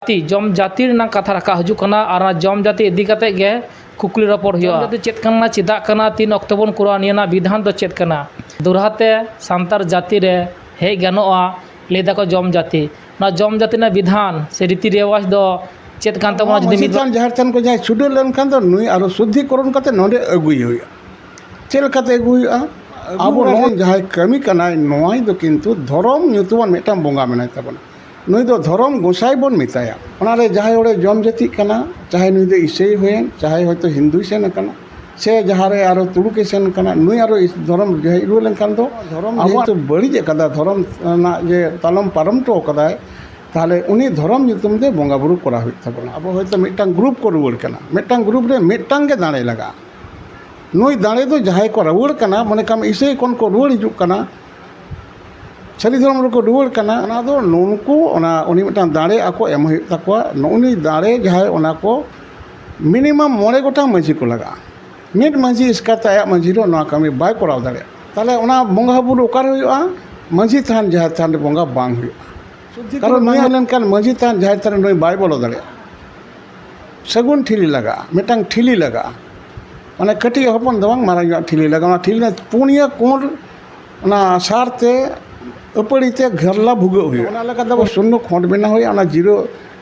जम जाति कथा रखा हजूकना और जम जाति इदी कते गे कुकली रपड़ हुआ जाति चेत कना चेदा कना 3 अक्टोबर कुरा निया विधान दो चेत कना दोहराते सांतार जाति रे हेज गानोआ लेदा को जम जाति ना जम जाति ना विधान से रीति रिवाज दो चेत कान तबना जदि मिदान जहर तन को जाय छुडो लेनखान दो नुई आरो शुद्धिकरण कते नोडे अगुई हुआ चेल कते अगुई आबो लोन जहाय कमी कनाय नोय दो किंतु धर्म ᱧᱩᱛᱩᱢᱟᱱ मिटाम बोंगा मेनाय तबना नुई दो धर्म गोसाई बन मिताया ओनारे जहाय ओडे जम जाति कना चाहे नुई दो ईसाई होयन चाहे होयतो हिंदू सेन कना से जहारे आरो तुलुके सेन कना नुई आरो धर्म जहाय इरु लेनखान दो धर्म आबो तो बड़ी कदा धर्म ना जे तालम पारम तो कदाय ताले उनी धर्म ᱧᱩᱛᱩᱢ दे बोंगा बुरु करा हुई तबना अब होयतो मिटांग ग्रुप को रुवड़ कना मिटांग ग्रुप रे मिटांग के दाणे लगा नुई दाणे दो जहाय को रुवड़ कना मने काम ईसाई कोन को रुवड़ हिजुक कना सारी धर्म को रुवड़ कना ओना दो नुनको ओना उनी मिटांग दाणे आको एम हुई तकवा उनी दाणे जहाय ओना को मिनिमम 9 गोटा मांझी को लगा मिड मांझी इसकाते आया मांझी रो ना कामी बाय कराव दाड़े ताले ओना बोंगा बुरु ओकार हुआ मांझी थान जहाय थान बोंगा बांग हुआ कारण नुई लेनकान मांझी थान जहाय थान नुई बाय बोलो दाड़े सगुन ठिली लगा मिटांग ठिली लगा माने कटी हपन दवांग मारांग ठिली लगा ओना ठिली पुनिया कोण ओना सारते अपड़ीते घरला भुगो हुई ओना लगा दबो सुन्नु खोंड बेना हुई ओना जीरो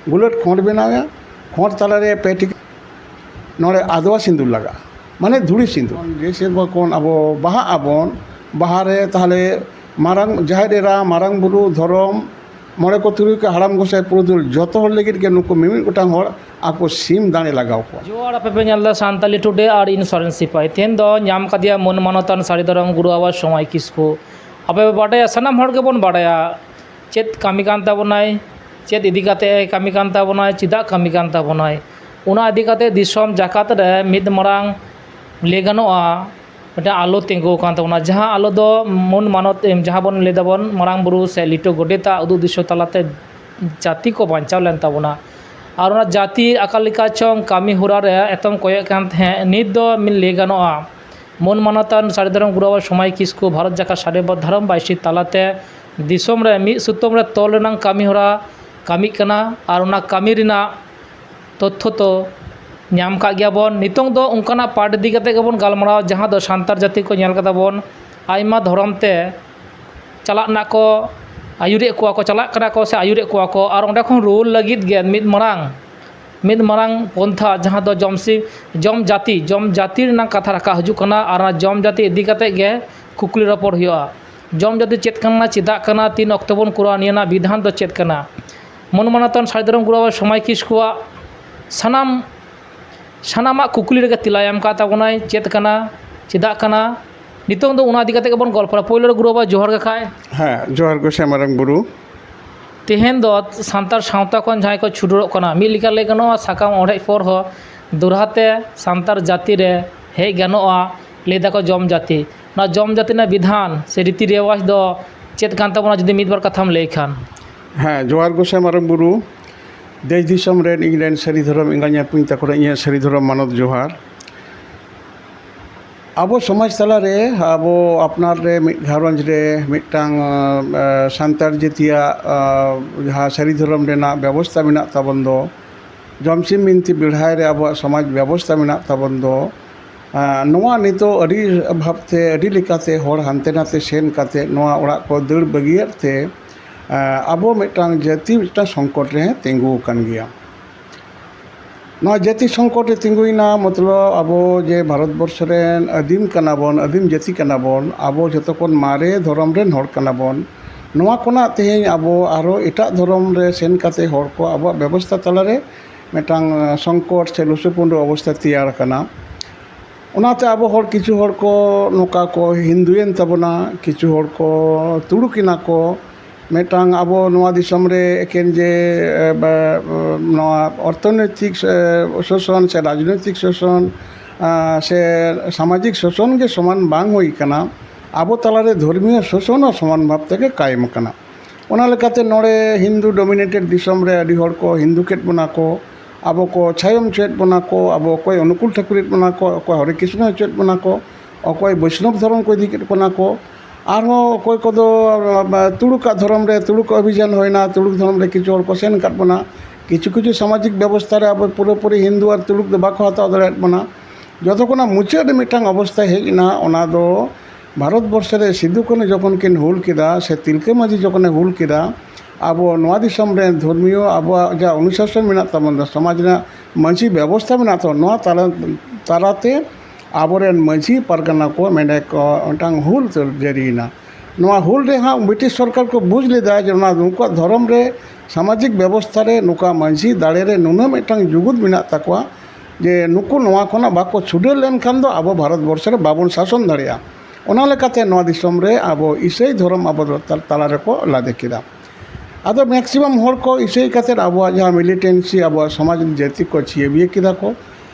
बुलेट खोंड बेना हुआ खोंड तालारे पेटी नोड़े आदवा सिंदूर लगा माने धुड़ी सिंदूर जैसे कोन अब बाहा आबन बाहारे ताहले मारांग जाहेरेरा मारांग बुरु धरम मोड़े को तुरुई के हाराम गोसाई पुरुदुल जतो हर लेगिर के नुको मिमिट गोटांग हर आको सीम दाणे लगाव को जोड़ पे नेल सानताली टुडे और इन्स्योरेंस सिपाही तेन दो नाम कदिया मन मानतान साड़ी धरम गुरु आवाज समय किसको अबे बाडाया सनाम हर के बन बाडाया चेत कामी कान ताबोनाय चेत इदी काते कामी कान ताबोनाय चिदा कामी कान ताबोनाय उना इदी काते दिसम जाकात रे मिद मरांग ले गानोआ मिटा आलो तेंगो कान ताबोना जहां आलो दो मन मानत जहां बन ले दाबन मरांग बुरु से लिटो गोडेता उदु दिसो तलाते जाति को बांचाव लेन ताबोना और उना जाति अकालिका चोंग कामी हुरा रे एतम कोय कान थे निद दो मिल ले गानोआ मन मानतान साड़ी धरम गुरु समय किसको भारत जाका साड़े धरम बाईसी तालाते दिसम रे मिद सुतम रे तोल रेनांग कामी हुरा कामी कना और उना कामी रिना तथ्य तो नाम का गया बन नितोंग दो उनकाना पार्ट इदी कते गेबन गालमाराव जहां दो सांतार जाति को नेल कदा बन आयमा धरम ते चला ना को आयुरे को चला कना को से आयुरे को और ओंडे खन रूल लगित गे मिद मारांग पंथा जहां दो जम जाति ना कथा रखा हजूकना और जम जाति इदी कते गे कुकली रपड़ हुआ जम जाति चेत कना चेदा कना 3 अक्टोबर कुरा निया विधान दो चेत कना मन मानतान साड़ी धरम गुरु समय किसको सानामा कुकली रे तिलायाम का ताबोनाय चेत कना चेदा कना नितों दो उना इदी कते बन गल्प पहले गुरु बाबा जोहर गे खाय हाँ जोहर गोसाई मारांग बुरु तेहन दो सांतार सावता खन जहां को छुडरो कना मिल लिका ले गनोआ साकाम ओढ़े पर हो दोहराते सांतार जाति रे हेज गानोआ लेदा को जम जाति ना जम जाति ना विधान से रीति रिवाज दो चेत कान ताबोना जदि मिद बार कथाम लay खान हाँ जोहर गोसाई मारांग बुरु देश दिसम रेन इंग्लैंड सारी धर्म इंगानिया पुኝ तको इन सारी धर्म मानव जोहार अब समाज तला रे अब अपनार रे घारंज रे मिटांग सांतार जेतिया जहाँ सारी धर्म रेना व्यवस्था मेना ताबन दो जमसिम बिनती बिढ़ाई रे अब समाज व्यवस्था मेना ताबन दो नोआ नितो अडी भाबते अडी लेकाते होड़ हानते नाते सेन काते नोआ ओड़ा को दड़ बगियरते अब मिटांग जाति मिटांग संकट रे तिंगु कान गया नोआ जाति संकट रे तिंगुइना मतलब अब जे भारत वर्ष रेन आदिम कनाबन आदिम जाति कनाबन अब जतकोन मारे धर्म रेन होड़ कनाबन नोआ कोना तेहें अब आरो एटा धर्म रे सेन काते होड़ को अब व्यवस्था तला रे मिटांग संकट से लुसुपुंड अवस्था तैयार कना ओनाते अब होड़ किछु होड़ को नोका को हिंदुएन तबना किछु होड़ को तुड़ुकिना को मिटांग अब नोआ दिसम रे एकेन जे नोआ अर्थनैतिक शोषण से राजनैतिक शोषण से सामाजिक शोषण के समान बांग हुई कना अब तलारे धर्मीय शोषण और समान भाव तक कायम कना ओना लेकाते नोड़े हिंदू डोमिनेटेड दिसम रे अडी होड़ को हिंदू केट बना को अब को छायम चेत बना को अब कोई अनुकूल ठाकुर बना को कोई हरे कृष्ण चेत बना को और कोई वैष्णव धर्म को इदी बना को कोई को तुड़ुका धर्म रे तुड़ुक अभियान होना तुड़ुक धर्म रे किछु को सेन काट बना কিছু কিছু সামাজিক ব্যবস্থারে আবার পুরোপুরি হিন্দু আর তুলুক ᱫᱚ ᱵᱟᱠᱚ ᱦᱟᱛᱟᱣ ᱫᱟᱲᱮᱭᱟᱜ ᱵᱚᱱᱟ ᱡᱚᱛᱚᱠᱷᱚᱱᱟᱜ ᱢᱩᱪᱟᱹᱫ ᱨᱮ ᱢᱤᱫᱴᱟᱝ ᱚᱵᱚᱥᱛᱷᱟ ᱦᱮᱡ ᱮᱱᱟ ᱚᱱᱟ ᱫᱚ ᱵᱷᱟᱨᱚᱛᱵᱚᱨᱥᱚ ᱨᱮ ᱥᱤᱫᱩ ᱠᱟᱹᱱᱩ ᱡᱚᱠᱷᱚᱱ ᱠᱤᱱ ᱦᱩᱞ ᱠᱮᱫᱟ ᱥᱮ ᱛᱤᱞᱠᱟᱹ ᱢᱟᱹᱡᱷᱤ ᱡᱚᱠᱷᱚᱱᱮ ᱦᱩᱞ ᱠᱮᱫᱟ ᱟᱵᱚ ᱱᱚᱣᱟ ᱫᱤᱥᱚᱢ ᱨᱮ ᱫᱷᱚᱨᱢᱤᱭᱚ ᱟᱵᱚᱣᱟᱜ ᱡᱟ ᱚᱱᱩᱥᱟᱥᱚᱱ ᱢᱮᱱᱟᱜ ᱛᱟᱵᱚᱱ ᱫᱚ ᱥᱚᱢᱟᱡᱽ ᱨᱮᱱᱟᱜ ᱢᱟᱹᱡᱷᱤ ᱵᱮᱵᱚᱥᱛᱷᱟ ᱢᱮᱱᱟᱜ ᱛᱟᱵᱚᱱ ᱱᱚᱣᱟ ᱛᱟᱞᱟᱛᱮ ᱟᱵᱚᱨᱮᱱ ᱢᱟᱹᱡᱷᱤ ᱯᱟᱨᱜᱟᱱᱟ ᱠᱚ ᱢᱮᱱᱮ ᱠᱚ ᱢᱤᱫᱴᱟᱝ ᱦᱩᱞ ᱡᱟᱹᱨᱤᱭᱮᱱᱟ ᱱᱚᱣᱟ ᱦᱩᱞ ᱨᱮ ᱦᱟᱸᱜ ᱵᱨᱤᱴᱤশ ᱥᱚᱨᱠᱟর ᱠᱚ ᱵᱩᱡᱽ ᱞᱮᱫᱟ ᱡᱮ ᱚᱱᱟ ᱱᱩᱠᱩᱣᱟᱜ ᱫᱷᱚᱨᱚᱢ ᱨᱮ ᱥᱟᱢᱟᱡᱤᱠ ᱵᱮᱵᱚᱥᱛᱷᱟ ᱨᱮ ᱱᱩᱠᱩᱣᱟᱜ ᱢᱟᱹᱡᱷᱤ ᱫᱟᱲᱮ ᱨᱮ ᱱᱩᱱᱟᱹᱜ ᱢᱤᱫᱴᱟᱝ ᱡᱩᱜᱩᱫ ᱢᱮᱱᱟᱜ ᱛᱟᱠᱚᱣᱟ ᱡᱮ ᱱᱩᱠᱩ ᱱᱚᱣᱟ ᱠᱷᱚᱱᱟᱜ ᱵᱟᱠᱚ ᱪᱷᱩᱰᱟᱹᱨ ᱞᱮᱱᱠᱷᱟᱱ ᱫᱚ ᱟᱵᱚ ᱵᱷᱟᱨᱚᱛᱵᱚᱨᱥᱚ ᱨᱮ ᱵᱟᱵᱚᱱ ᱥᱟᱥᱚᱱ ᱫᱟᱲᱮᱭᱟᱜᱼᱟ ᱚᱱᱟ ᱞᱮᱠᱟᱛᱮ ᱱᱚᱣᱟ ᱫᱤᱥᱚᱢ ᱨᱮ ᱟᱵᱚ ᱤᱥᱟᱹᱭ ᱫᱷᱚᱨᱚᱢ ᱟᱵᱚ ᱛᱟᱞᱟ ᱨᱮᱠᱚ ᱞᱟᱫᱮ ᱠᱮᱫᱟ ᱟᱫᱚ ᱢᱮᱠᱥᱤᱢᱟᱢ ᱦᱚᱲ ᱠᱚ ᱤᱥᱟᱹᱭ ᱠᱟᱛᱮ ᱟᱵᱚᱣᱟᱜ ᱡᱟᱦᱟᱸ ᱢᱤᱞᱤᱴᱮᱱᱥᱤ ᱟᱵᱚᱣᱟᱜ ᱥᱚᱢᱟᱡᱽ ᱡᱟᱹᱛᱤ ᱠᱚ ᱪᱤᱭᱟᱹᱵᱤᱭᱟᱹ ᱠᱮᱫᱟ ᱠᱚ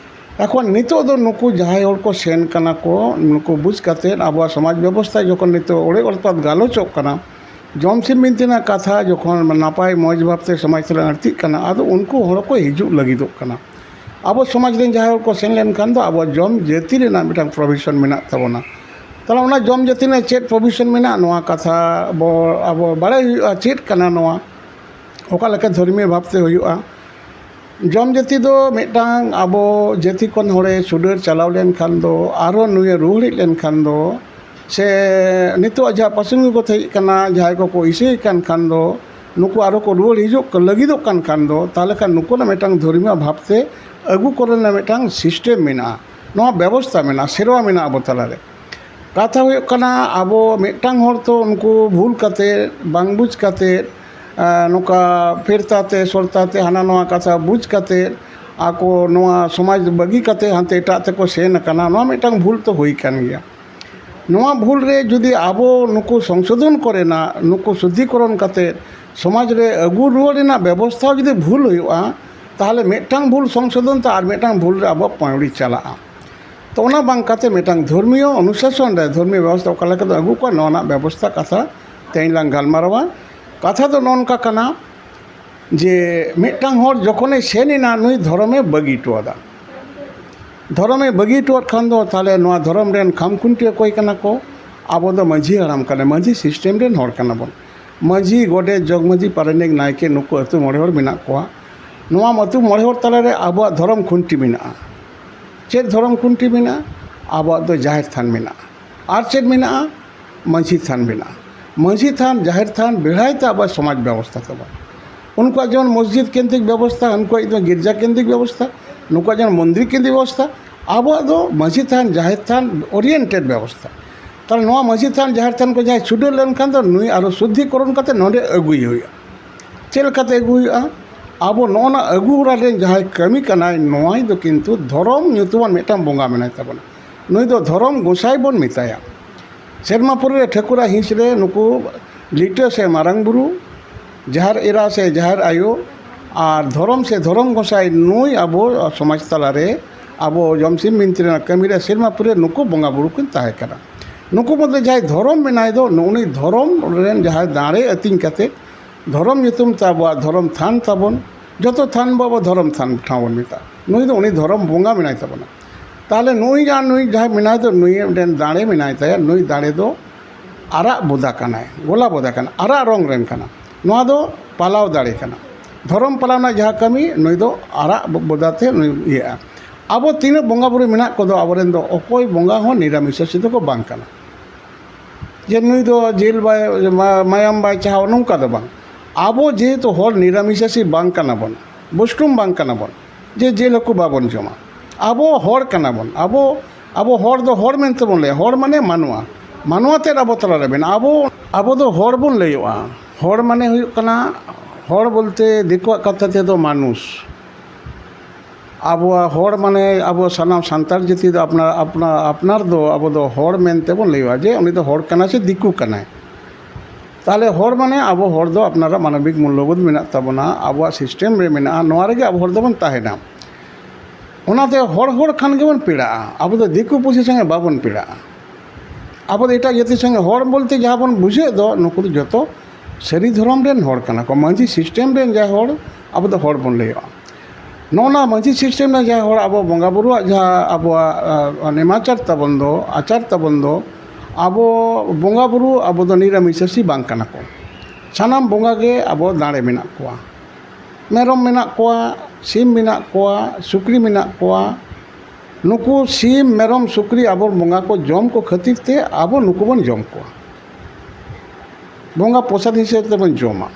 এখন নিতোগ ᱫᱚ ᱱᱩᱠᱩ ᱡᱟᱦᱟᱸᱭ ᱦᱚᱲ ᱠᱚ ᱥᱮᱱ ᱠᱟᱱᱟ ᱠᱚ ᱱᱩᱠᱩ ᱵᱩᱡᱽ ᱠᱟᱛᱮᱫ ᱟᱵᱚᱣᱟᱜ ᱥᱚᱢᱟᱡᱽ ᱵᱮᱵᱚᱥᱛᱷᱟ ᱡᱚᱠᱷᱚᱱ ᱱᱤᱛᱚᱜ ᱚᱲᱮ ᱚᱲᱯᱟᱛ ᱜᱟᱞᱚᱪᱚᱜ ᱠᱟᱱᱟ ᱡᱚᱢᱥᱤᱢ ᱵᱤᱱᱛᱤ ᱨᱮᱱᱟᱜ ᱠᱟᱛᱷᱟ ᱡᱚᱠᱷᱚᱱ ᱱᱟᱯᱟᱭ ᱢᱚᱡᱽ ᱵᱷᱟᱵᱛᱮ ᱥᱚᱢᱟᱡᱽ ᱛᱟᱞᱟ ᱟᱹᱲᱛᱤᱜ ᱠᱟᱱᱟ ᱟᱫᱚ ᱩᱱᱠᱩ ᱦᱚᱲ ᱠᱚ ᱦᱤᱡᱩᱜ ᱞᱟᱹᱜᱤᱫᱚᱜ ᱠᱟᱱᱟ ᱟᱵᱚ ᱥᱚᱢᱟᱡᱽ ᱨᱮᱱ ᱡᱟᱦᱟᱸᱭ ᱦᱚᱲ ᱠᱚ ᱥᱮᱱ ᱞᱮᱱᱠᱷᱟᱱ ᱫᱚ ᱟᱵᱚ ᱡᱚᱢ ᱡᱟᱹᱛᱤ ᱨᱮᱱᱟᱜ ᱢᱤᱫᱴᱟᱝ ᱯᱨᱚᱵᱷᱤᱥᱚᱱ ᱢᱮᱱᱟᱜ ᱛᱟᱵᱚᱱᱟ ᱛᱟᱦᱚᱞᱮ ᱚᱱᱟ ᱡᱚᱢ ᱡᱟᱹᱛᱤ ᱨᱮᱱᱟᱜ ᱪᱮᱫ ᱯᱨᱚᱵᱷᱤᱥᱚᱱ ᱢᱮᱱᱟᱜᱼᱟ ᱱᱚᱣᱟ ᱠᱟᱛᱷᱟ ᱟᱵᱚ ᱵᱟᱲᱟᱭ ᱦᱩᱭᱩᱜᱼᱟ ᱪᱮᱫ ᱠᱟᱱᱟ ᱱᱚᱣᱟ ᱚᱠᱟ ᱞᱮᱠᱟ ᱫᱷᱚᱨᱢᱤᱭᱚ ᱵᱷᱟᱵᱛᱮ ᱦᱩᱭᱩᱜᱼᱟ ᱡᱚᱢ ᱡᱟᱹᱛᱤ ᱫᱚ ᱢᱤᱫᱴᱟᱝ ᱟᱵᱚ ᱡᱟᱹᱛᱤ ᱠᱷᱚᱱ ᱦᱚᱲᱮ ᱪᱷᱩᱰᱟᱹᱨ ᱪᱟᱞᱟᱣ ᱞᱮᱱᱠᱷᱟᱱ ᱫᱚ ᱟᱨᱚ ᱱᱩᱭᱮ ᱨᱩᱣᱟᱹᱲ ᱦᱮᱡ ᱞᱮᱱᱠᱷᱟन ᱫᱚ ᱥᱮ ᱱᱤᱛᱚᱜ ᱡᱟᱦᱟᱸ ᱯᱟᱥᱩᱝ ᱠᱚ ᱦᱮᱡ ᱠᱟᱱᱟ ᱡᱟᱦᱟᱸᱭ ᱠᱚᱠᱚ ᱤᱥᱟᱹᱭ ᱠᱟᱱ ᱠᱷᱟᱱ ᱫᱚ ᱱᱩᱠᱩ ᱟᱨᱚ ᱠᱚ ᱨᱩᱣᱟᱹᱲ ᱦᱤᱡᱩᱜ ᱞᱟᱹᱜᱤᱫᱚᱜ ᱠᱟᱱ ᱫᱚ ᱛᱟᱦᱚᱞᱮ ᱠᱷᱟᱱ ᱱᱩᱠᱩᱣᱟᱜ ᱢᱤᱫᱴᱟᱝ ᱫᱷᱚᱨᱢᱤᱭᱚ ᱵᱷᱟᱵᱛᱮ ᱟᱹᱜᱩ ᱠᱚᱨᱮᱱᱟᱜ ᱢᱤᱫᱴᱟᱝ ᱥᱤᱥᱴᱮᱢ ᱢᱮᱱᱟᱜᱼᱟ ᱱᱚᱣᱟ ᱵᱮᱵᱚᱥᱛᱷᱟ ᱢᱮᱱᱟᱜᱼᱟ ᱥᱮᱨᱣᱟ ᱢᱮᱱᱟᱜᱼᱟ ᱟᱵᱚ ᱛᱟᱞᱟᱨᱮ ᱠᱟᱛᱷᱟ ᱦᱩᱭᱩᱜ ᱠᱟᱱᱟ ᱟᱵᱚ ᱢᱤᱫᱴᱟᱝ ᱦᱚᱲ ᱛᱚ ᱩᱱᱠᱩ ᱵᱷᱩᱞ ᱠᱟᱛᱮᱫ ᱵᱟᱝ ᱵᱩᱡᱽ ᱠᱟᱛᱮᱫ ᱱᱚᱝᱠᱟ ᱯᱷᱮᱨᱛᱟᱛᱮ ᱥᱚᱨᱛᱟᱛᱮ ᱦᱟᱱᱟ ᱱᱚᱣᱟ ᱠᱟᱛᱷᱟ ᱵᱩᱡᱽ ᱠᱟᱛᱮᱫ ᱟᱠᱚ ᱱᱚᱣᱟ ᱥᱚᱢᱟᱡᱽ ᱵᱟᱹᱜᱤ ᱠᱟᱛᱮᱫ ᱦᱟᱱᱛᱮ ᱮᱴᱟᱜ ᱛᱮᱠᱚ ᱥᱮᱱ ᱟᱠᱟᱱᱟ ᱱᱚᱣᱟ ᱢᱤᱫᱴᱟᱝ ᱵᱷᱩᱞ ᱛᱚ ᱦᱩᱭ ᱠᱟᱱ ᱜᱮᱭᱟ ᱱᱚᱣᱟ ᱵᱷᱩᱞ ᱨᱮ ᱡᱩᱫᱤ ᱟᱵᱚ ᱱᱩᱠᱩ ᱥᱚᱝᱥᱳধন ᱠᱚᱨᱮᱱᱟᱜ ᱱᱩᱠᱩ ᱥᱩᱫᱽᱫᱷᱤᱠᱚᱨᱚᱱ ᱠᱟᱛᱮᱫ ᱥᱚᱢᱟᱡᱽ ᱨᱮ ᱟᱹᱜᱩ ᱨᱩᱣᱟᱹᱲ ᱨᱮᱱᱟᱜ ᱵᱮᱵᱚᱥᱛᱷᱟ ᱡᱩᱫᱤ ᱵᱷᱩᱞ ᱦᱩᱭᱩᱜᱼᱟ ᱛᱟᱦᱚᱞᱮ ᱢᱤᱫᱴᱟᱝ ᱵᱷᱩᱞ ᱥᱚᱝᱥᱳধন ᱛᱮ ᱟᱨ ᱢᱤᱫᱴᱟᱝ ᱵᱷᱩᱞ ᱨᱮ ᱟᱵᱚ ᱯᱟᱹᱣᱲᱤ ᱪᱟᱞᱟᱜᱼᱟ ᱛᱚ ᱚᱱᱟ ᱵᱟᱝ ᱠᱟᱛᱮ ᱢᱤᱫᱴᱟᱝ ᱫᱷᱚᱨᱢᱤᱭᱚ ᱚᱱᱩᱥᱟᱥᱚᱱ ᱨᱮ ᱫᱷᱚᱨᱢᱤᱭᱚ ᱵᱮᱵᱚᱥᱛᱷᱟ ᱚᱠᱟ ᱞᱮᱠᱟᱛᱮ ᱟᱹᱜᱩ ᱠᱚᱣᱟ ᱱᱚᱣᱟ ᱨᱮᱱᱟᱜ ᱵᱮᱵᱚᱥᱛᱷᱟ ᱠᱟᱛᱷᱟ ᱛᱮᱦᱮᱧ ᱞᱟᱝ ᱜᱟᱞᱢᱟᱨᱟᱣᱟ ᱠᱟᱛᱷᱟ ᱫᱚ ᱱᱚᱝᱠᱟ ᱠᱟᱱᱟ ᱡᱮ ᱢᱤᱫᱴᱟᱝ ᱦᱚᱲ ᱡᱚᱠᱷᱚᱱᱮ ᱥᱮᱱ ᱮᱱᱟ ᱱᱩᱭ ᱫᱷᱚᱨᱚᱢᱮ ᱵᱟᱹᱜᱤ ᱦᱚᱴᱚ ᱟᱫᱟ ᱫᱷᱚᱨᱚᱢᱮ ᱵᱟᱹᱜᱤ ᱦᱚᱴᱚᱣᱟᱫ ᱠᱷᱟᱱ ᱫᱚ ᱛᱟᱦᱚᱞᱮ ᱱᱚᱣᱟ ᱫᱷᱚᱨᱚᱢ ᱨᱮᱱ ᱠᱷᱟᱢᱠᱷᱩᱱᱴᱤ ᱚᱠᱚᱭ ᱠᱟᱱᱟ ᱠᱚ ᱟᱵᱚ ᱫᱚ ᱢᱟᱹᱡᱷᱤ ᱦᱟᱲᱟᱢ ᱠᱟᱱᱟ ᱢᱟᱹᱡᱷᱤ ᱥᱤᱥᱴᱮᱢ ᱨᱮᱱ ᱦᱚᱲ ᱠᱟᱱᱟ ᱵᱚᱱ ᱢᱟᱹᱡᱷᱤ ᱜᱚᱰᱮᱛ ᱡᱚᱜᱽᱢᱟᱹᱡᱷᱤ ᱯᱟᱨᱟᱱᱤᱠ ᱱᱟᱭᱠᱮ ᱱᱩᱠᱩ ᱟᱹᱛᱩ ᱢᱚᱬᱮ ᱦᱚᱲ ᱢᱮᱱᱟᱜ ᱠᱚᱣᱟ ᱱᱚᱣᱟ ᱟᱹᱛᱩ ᱢᱚᱬᱮ ᱦᱚᱲ ᱛᱟᱞᱟᱨᱮ ᱟᱵᱚᱣᱟᱜ ᱫᱷᱚᱨᱚᱢ ᱠᱷᱩᱱᱴᱤ ᱢᱮᱱᱟᱜᱼᱟ ᱪᱮᱫ ᱫᱷᱚᱨᱚᱢ ᱠᱷᱩᱱᱴᱤ ᱢᱮᱱᱟᱜᱼᱟ ᱟᱵᱚᱣᱟᱜ ᱫᱚ ᱡᱟᱦᱮᱨ ᱛᱷᱟᱱ ᱢᱮᱱᱟᱜᱼᱟ ᱟᱨ ᱪᱮᱫ ᱢᱮᱱᱟᱜᱼᱟ ᱢᱟᱹᱡᱷᱤ ᱛᱷᱟᱱ ᱢᱮᱱᱟᱜᱼᱟ ᱢᱟᱹᱡᱷᱤ ᱛᱷᱟᱱ ᱡᱟᱦᱮᱨ ᱛᱷᱟᱱ ᱵᱮᱲᱦᱟᱭᱛᱮ ᱟᱵᱚᱣᱟᱜ ᱥᱚᱢᱟᱡᱽ ᱵᱮᱵᱚᱥᱛᱷᱟ ᱛᱟᱵᱚᱱ उनका जेमन मस्जिद केंद्रिक व्यवस्था उनको गिरजा केंद्रिक व्यवस्था नुका जेमन मंदिर केंद्रिक व्यवस्था अब माझी थान जाहिर थान ओरिएंटेड व्यवस्था ताहले नोआ माझी थान जाहिर थान को जहाँ छुडर लेनखान दो नुई आरो शुद्धिकरण करते नोडे अगुई हुआ चेल करते अगु हुआ अब नोना अगु रे जहाँ कमी कनाय नोआई दो किंतु धर्म ᱧᱩᱛᱩᱢᱟᱱ मिटाम बोंगा मेनाय ताबोना नुई दो धर्म गोसाई बोन मिताया सेरमापुर रे ठेकुरा हिंस रे नुकु लिटो से मारांग बुरु जहार एरा से जहार आयो और धर्म से धर्म गोसाई नुई अब समाज तलारे अब जमसिम बिनती कमी सेरमापुर नुकु बोंगा बुरु किन ताहे करा नुकु मध्य जहाँ धर्म मेनाय दो नुनी धर्म रेन जहाँ दाड़े अतिंग कते धर्म ᱧᱩᱛᱩᱢ ᱛᱮ ᱟᱵᱚᱣᱟᱜ धर्म थान ताबन जो थान बाबा धर्म थान ठावन मिता नुई दो उनी धर्म बोंगा मेनाय ताबना ताहले नुई जहाँ मेनाय दो नुई रेन दाड़े मेनाय ताया नुई दाड़े दो आराग बोदा कनाय गोला बोदा कना आराग रंग रेन कना नोआ दो पालाव दाड़े कना धर्म पालावना जहाँ कमी नुई दो आराग बोदाते नुई इया अब तीन बोंगा बुरु मेना को दो आबरेन दो अकोय बोंगा हो निरामिषासी दो को बांग कना जे नुई दो जेल बाय मायाम बाय चाहा नोंका दो बांग अब जेहेतु हर निरामिषासी बांग कना बन बुस्टुम बांग कना बन जे जेल हको बाबन जमा अब हर कना बन अब हर दो हर मेनते बन ले हर माने मानवा मानवाते अब तला रे अब दो हर बन लैया हर माने हुयुग कना हर बोलते दिकुआ कथा ते दो मानुष अब हर माने अब सानाम सान्तार जाति दो अपनार दो अब दो हर मेनते बन लैया जे उनी दो हर कना से दिकु कनाय ताहले हर माने अब हर दो अपनारा मानविक मूल्यबोध मेना ताबोना अब सिस्टेम रे मेना नोआ रेगे अब हर दोबन ताहेना ओनाते हर खान गेबन पेड़ा अब दो दिकु पुसी संगे बाबन पेड़ा अब एटा जाति संगे हर बोलते जहाँ बन बुझे दो नुकु जो सारी धर्म रेन हर कना को माझी सिस्टेम रेन जहाँ हर अब दो हर बन लैया नोना माझी सिस्टेम रे जहाँ हर अब बोंगा बुरुआ जहाँ अब नेमाचार ताबन दो आचार ताबन दो अब बोंगा बुरु अब दो निरामिषासी बांग कना को सानाम बोंगा गे अब दाड़े मेना कोआ मेरम मेनाक कोआ सिम मेनाक कोआ सुक्री मेनाक कोआ नुकु सिम मेरम सुक्री आबो बंगा को जम को खातिर ते आबो नुकु बन जम कोआ बंगा प्रसाद हिसाब ते बन जमा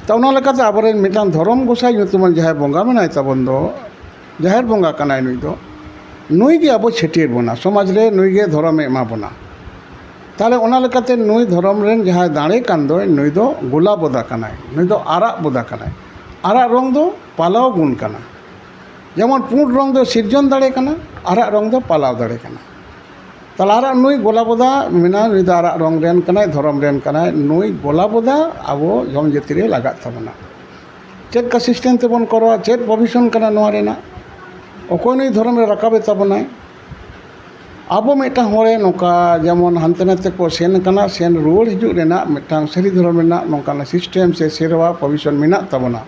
ता उना लेकाते आबोरेन मिटान धरम गोसाई ᱧᱩᱛᱩᱢᱟᱱ ᱡᱟᱦᱟᱸᱭ ᱵᱚᱸᱜᱟ ᱢᱮᱱᱟᱭ ᱛᱟᱵᱚᱱ ᱫᱚ ᱡᱟᱦᱮᱨ ᱵᱚᱸᱜᱟ ᱠᱟᱱᱟᱭ ᱱᱩᱭ ᱫᱚ ᱱᱩᱭ ᱜᱮ ᱟᱵᱚ ᱪᱷᱟᱹᱴᱭᱟᱹᱨ ᱵᱚᱱᱟ ᱥᱚᱢᱟᱡᱽ ᱨᱮ ᱱᱩᱭ ᱜᱮ ᱫᱷᱚᱨᱚᱢᱮ ᱮᱢᱟ ᱵᱚᱱᱟ ताले उना लेकाते नुई धर्म रेन जहाँ दाड़े कान दो नुई दो गोला बोदा कनाय नुई दो आराग बोदा कनाय आराग रंग दो पालाव गुण कना जेमन पुंड रंग दो सिरजन दाड़े कना आराग रंग दो पालाव दाड़े कना ताले आराग नुई गोला बोदा मेना नुई दो आराग रंग रेन कनाय धर्म रेन कनाय नुई गोला बोदा आबो जम जाति रे लागात ताबोना चेद का सिस्टेम तेबन करवा चेद प्रोविजन कना नोआ रेना अकोय नुई धर्म रे राकाबे ताबोनाय आबो मिटांग होरे नोका जेमन हानते नाते को सेन कना सेन रुआड़ हिजुग रेना मिटांग सारी धर्म रेना नोकाना सिस्टेम से सेरवा प्रोविजन मेना ताबोना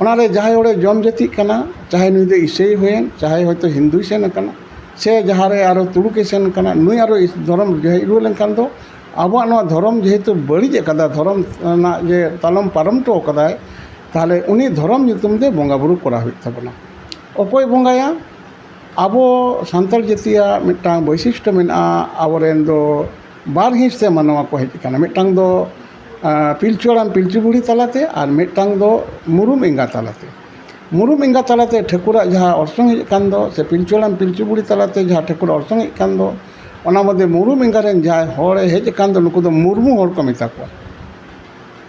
ओनारे जहाय होरे जम जाति कना चाहे नुई दो ईसाई होयेन चाहे होयतो हिंदू सेन कना से जहारे आरो तुड़ुके सेन कना नुई आरो धर्म जहे रुआ लेनखान दो आबो नोआ धर्म जेहेतु बड़िज कदा धर्म ना जे तालम पारम तो कदाय ताहले उनी धर्म ᱧᱩᱛᱩᱢ दे बंगा बुरु करा हुई ताबोना अकय बंगाया आबो सान्ताल जातिया मिटांग वैशिष्ट्य मेना आबोरेन दो बार हिंस ते मानवा को हेज काना मिटांग दो पिलचु हाड़ाम पिलचु बुढ़ी तालाते और मिटांग दो मुरुम एंगा तालाते ठाकुरा जहाँ अर्संग हेज कान दो से पिलचु हाड़ाम पिलचु बुढ़ी तालाते जहाँ ठाकुरा अर्संग हेज कान दो ओना मध्य मुरुम एंगा रेन जहाँ होड़े हेज कान दो नुकु दो मुर्मु होड़ को मेता को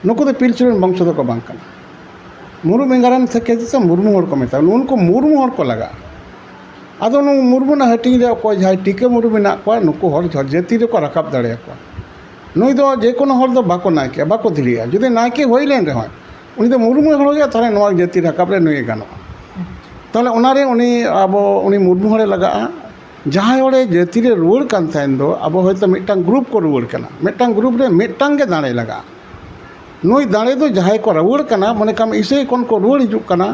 नुकु दो पिलचु रेन वंश दो को बांग काना मुरुम एंगा रेन थके तो मुर्मु होड़ को मेता उनको मुर्मु होड़ को लगा आदो नु मुर्मुना हटिंग रे को जहां टीके मुरु मेना को नुको हर जाति रे को राकाब दाड़े को नुई दो जे कोनो हर दो बाको नायके बाको दिलिया जुदि नायके होइलेन रे होय उनी दो मुर्मु हर होया तारे नवा जाति राकाब रे नुई गानो ताले ओनारे उनी आबो उनी मुर्मु हरे लगा जहां ओरे जाति रे रुआड़ कान थाइन दो आबो होयतो मिटांग ग्रुप को रुआड़ कना मिटांग ग्रुप रे मिटांग के दाड़े लगा नुई दाड़े दो जहां को रुआड़ कना मने काम इसे कोन को रुआड़ हिजुक कना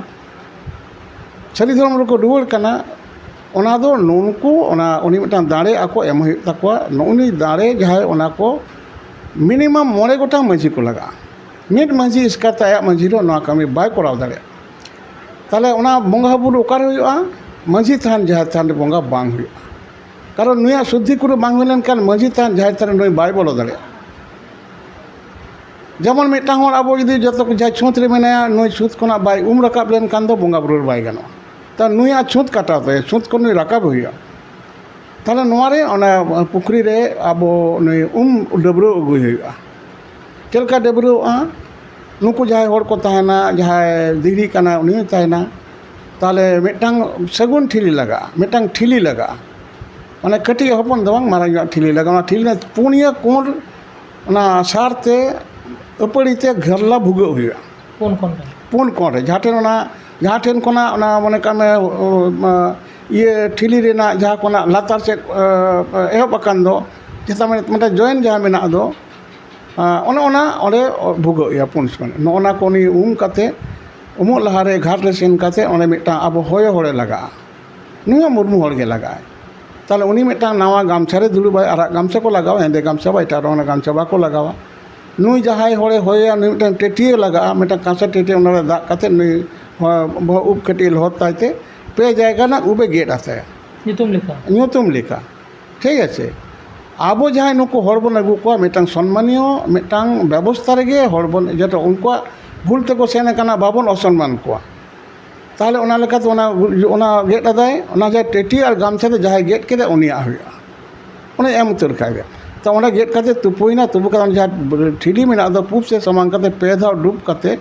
छली धर्म रे को रुआड़ कना ओना दो नुनको ओना उनी मिटांग दाड़े आको एम हुई ताकोआ नुनी दाड़े जहां ओना को मिनिमम 9 गोटा माझी को लगा मिड माझी इसकाते आया माझी रो ना कामी बाय कराव दाड़े ताले ओना बंगा बुरु ओकार हुआ माझी थान जहां थान बंगा बांग हुआ कारण नुया शुद्धि कुरु बांग होलेन कान माझी थान जहां थान नुई बाय बोलो दाड़े जेमन मिटांग होड़ आबो जदि जतो जहां छुत रे मेनाया नुई छुत कोना बाय रकाब लेन कान दो बंगा बुरु बाय गानो ता नुया छूत काटाते छूत को नुई राकाब हुआ ताले नोआरे ओना पुखरी रे आबो नुई डबरू अगुई हुआ चलका डबरू नुकु जहां होड़ को ताहेना जहां दिरी काना उनी ताहेना ताले मिटांग सगुन ठिली लगा मिटांग ठिली लगा माने कटी हपन दो बांग मारां ठिली लगा ओना ठिली पुनिया कोण ओना सारते अपड़ीते घरला भुगो हुआ पुन कोण रे जहां ओना जहाँ ठेन कोना मने कामे ये ठिली रेना जहाँ कोना लातार से एहब अकान दो जैसा मतलब जॉइन जहाँ मेना दो ओना ओडे भुगो या पुन सने नोना कोनी काते उमो लहारे घाट रे सेन काते ओने मिटा अब होय होड़े लगा नुया मुर्मु होड़ गे लगा ताले उनी मिटा नवा गामछा रे दुलु बाय आरा गामछा को लगाव हेंदे गामछा बाय टारो ओना गामछा बाको लगावा नुई जहाय होड़े होया नुई मिटा टेटिए लगा मिटा कांसा टेटिए ओना दा काते नुई उब कटिल होते पे जायगा ना उबे गेट आता है ᱧᱩᱛᱩᱢ लेखा ठीक है आबो जहाँ नुको हड़बन अगू को मिटांग सम्मानीय मिटांग व्यवस्था रे हड़बन जो उनको भूल तक सेन कना बाबन असम्मान को ताहले ओना लेकाते ओना गेट अदाय ओना जहाँ टेटी और गामछा दो जहाँ गेट के उनिया हुआ ओने एम उतर खाए तो ओना गेट काते तुपुइना तुपु का जहाँ ठिली मेना दो पूब से समान काते पे धाव डूब काते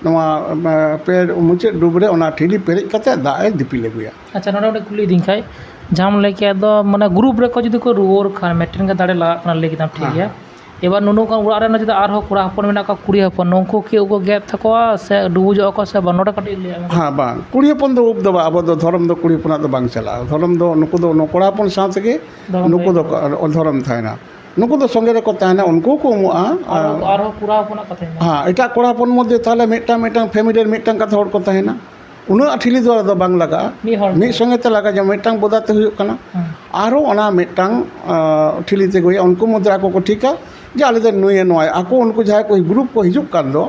पे मुचाद डूबरे ठिली पेरेज करते दाए दिपिल अगुया अच्छा नोडे कुली दिन खाई जहाँ लैके दो माने ग्रुप रे को जदि को रुआड़ खान मेटेन के दाड़े लगा लैके दाम ठीक है एबार नुनु का उड़ा रे जदि आरो कोड़ा हपन मेना का कुड़ी हपन नोंको के उको गेट थकोआ से डुबुजो को से बनोडे कटि ले हां बा कुड़ी हपन दो उब दो अब दो धर्म दो कुड़ी हपन दो बांग चला धर्म दो नुको दो कोड़ा हपन साथ के नुको दो धर्म थायना नुको दो संगे रे को ताना उनको को मुआ आरो कोड़ा हपन कथा हां एटा कोड़ा हपन मध्य ताले मिटांग फैमिली मिटांग कथा होड़ को ताहेना उना ठिली दो बांग लगा मी संगे ते लगा जे मिटांग बोदाते हुयो कना आरो ओना मिटांग ठिली ते गया उनको मध्य आको को ठीका जे आले दो नुई नोय आको उनको जहाँ कोई ग्रुप को हिजुक कर दो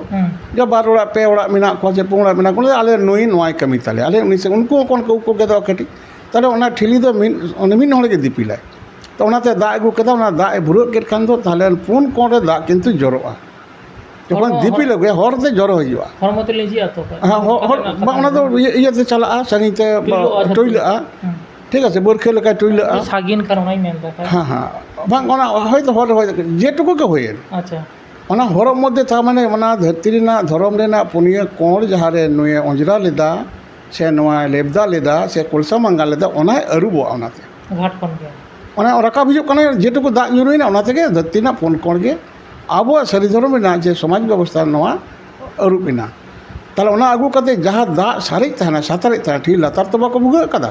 जब बार ओड़ा पे ओड़ा मिना को जे पुंगड़ा मिना को आले नुई नोय कमी ताले आले उनी से उनको कौन को के दो कटी ताले ओना ठिली दो मिन होड़ के दिपिलाय तो ओनाते दा अगु केदा ओना दा भुरो के खान दो ताले पुन कोन रे दा किंतु जरोआ जखन दिपिल गे हरते जरो हइजुआ हरमते लिजिया तो हाँ हर ओना दो इये ते चला संगी ते टोइला ठीक है बोरखे लेका टोइला सागिन कर ओनाई मेनदा हाँ हाँ बांग ओना हयतो हर जेटुकु के होयेन अच्छा ओना हर मध्य था माने ओना धरती रेना धरम रेना पुनिया कोण जहारे नुए अंजरा लेदा से नोआ लेबदा लेदा से कोलसा मंगा लेदा ओना अरुबो ओनाते घाट कोन के ओना राकाब हिजुक कने जेटुकु दा ᱧᱩᱨᱩᱭᱱᱟ ओना तेगे धरती ना पुन कोण गे आबो सारी धर्म रेना जे समाज व्यवस्था नोआ अरुबिना ताले ओना आगु कते जहां दा सारिक थाना सातारिक थाना ठीक लातार तो बाको भुगा कदा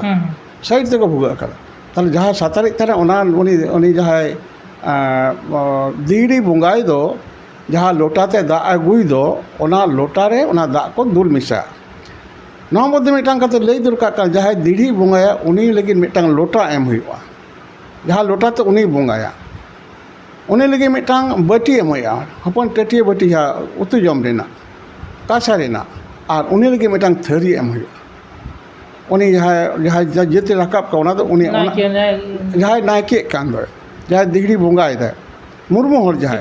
साइड ते को भुगा कदा ताले जहां सातारिक थाना ओना उनी जहां दीड़ी बुंगाई दो जहाँ लोटाते दा अगुई दो ओना लोटारे ओना दा को दुल मिसा नवा मध्य मिटांग कते लई दरकार का जहाँ दीड़ी बुंगाया उनी लेकिन मिटांग लोटा एम हुआ जहाँ लोटा तो उनी बुंगाया उनी लेकिन मिटांग बटी एम हुआ हपन टटिया बटी हा उतु जम रेना कासा रेना और उनी लेकिन मिटांग थरी एम हुआ उनी जहाँ जेते रकाब का ओना दो उनी जहाँ नायके कान दो जहाँ दीड़ी बुंगाई दे मुर्मू हर जहाँ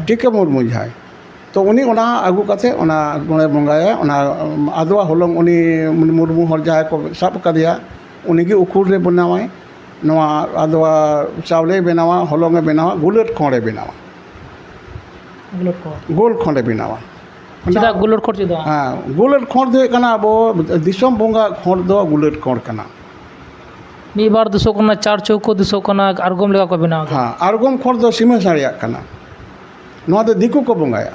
टीका मुर्मू जहाँ तो उनी ओना आगू कते ओना मोने बंगाया ओना आदवा हलंग उनी मुर्मू हर जहाँ को साब कदिया उनी की उखुर रे बनावाय नवा आदवा चावले बनावा हलंग बनावा गुलट खोड़े बनावा गोल खोड़े बनावा चिदा गुलट खोड़ चिदा हाँ गुलट खोड़ दो कना अब दिसम बंगा खोड़ दो गुलट खोड़ कना मी बार दिसो कना चार चौको दिसो कना आरगम लेका को बनावा हाँ आरगम खोड़ दो सीमा साड़िया कना नवा दो दिकु को बंगाया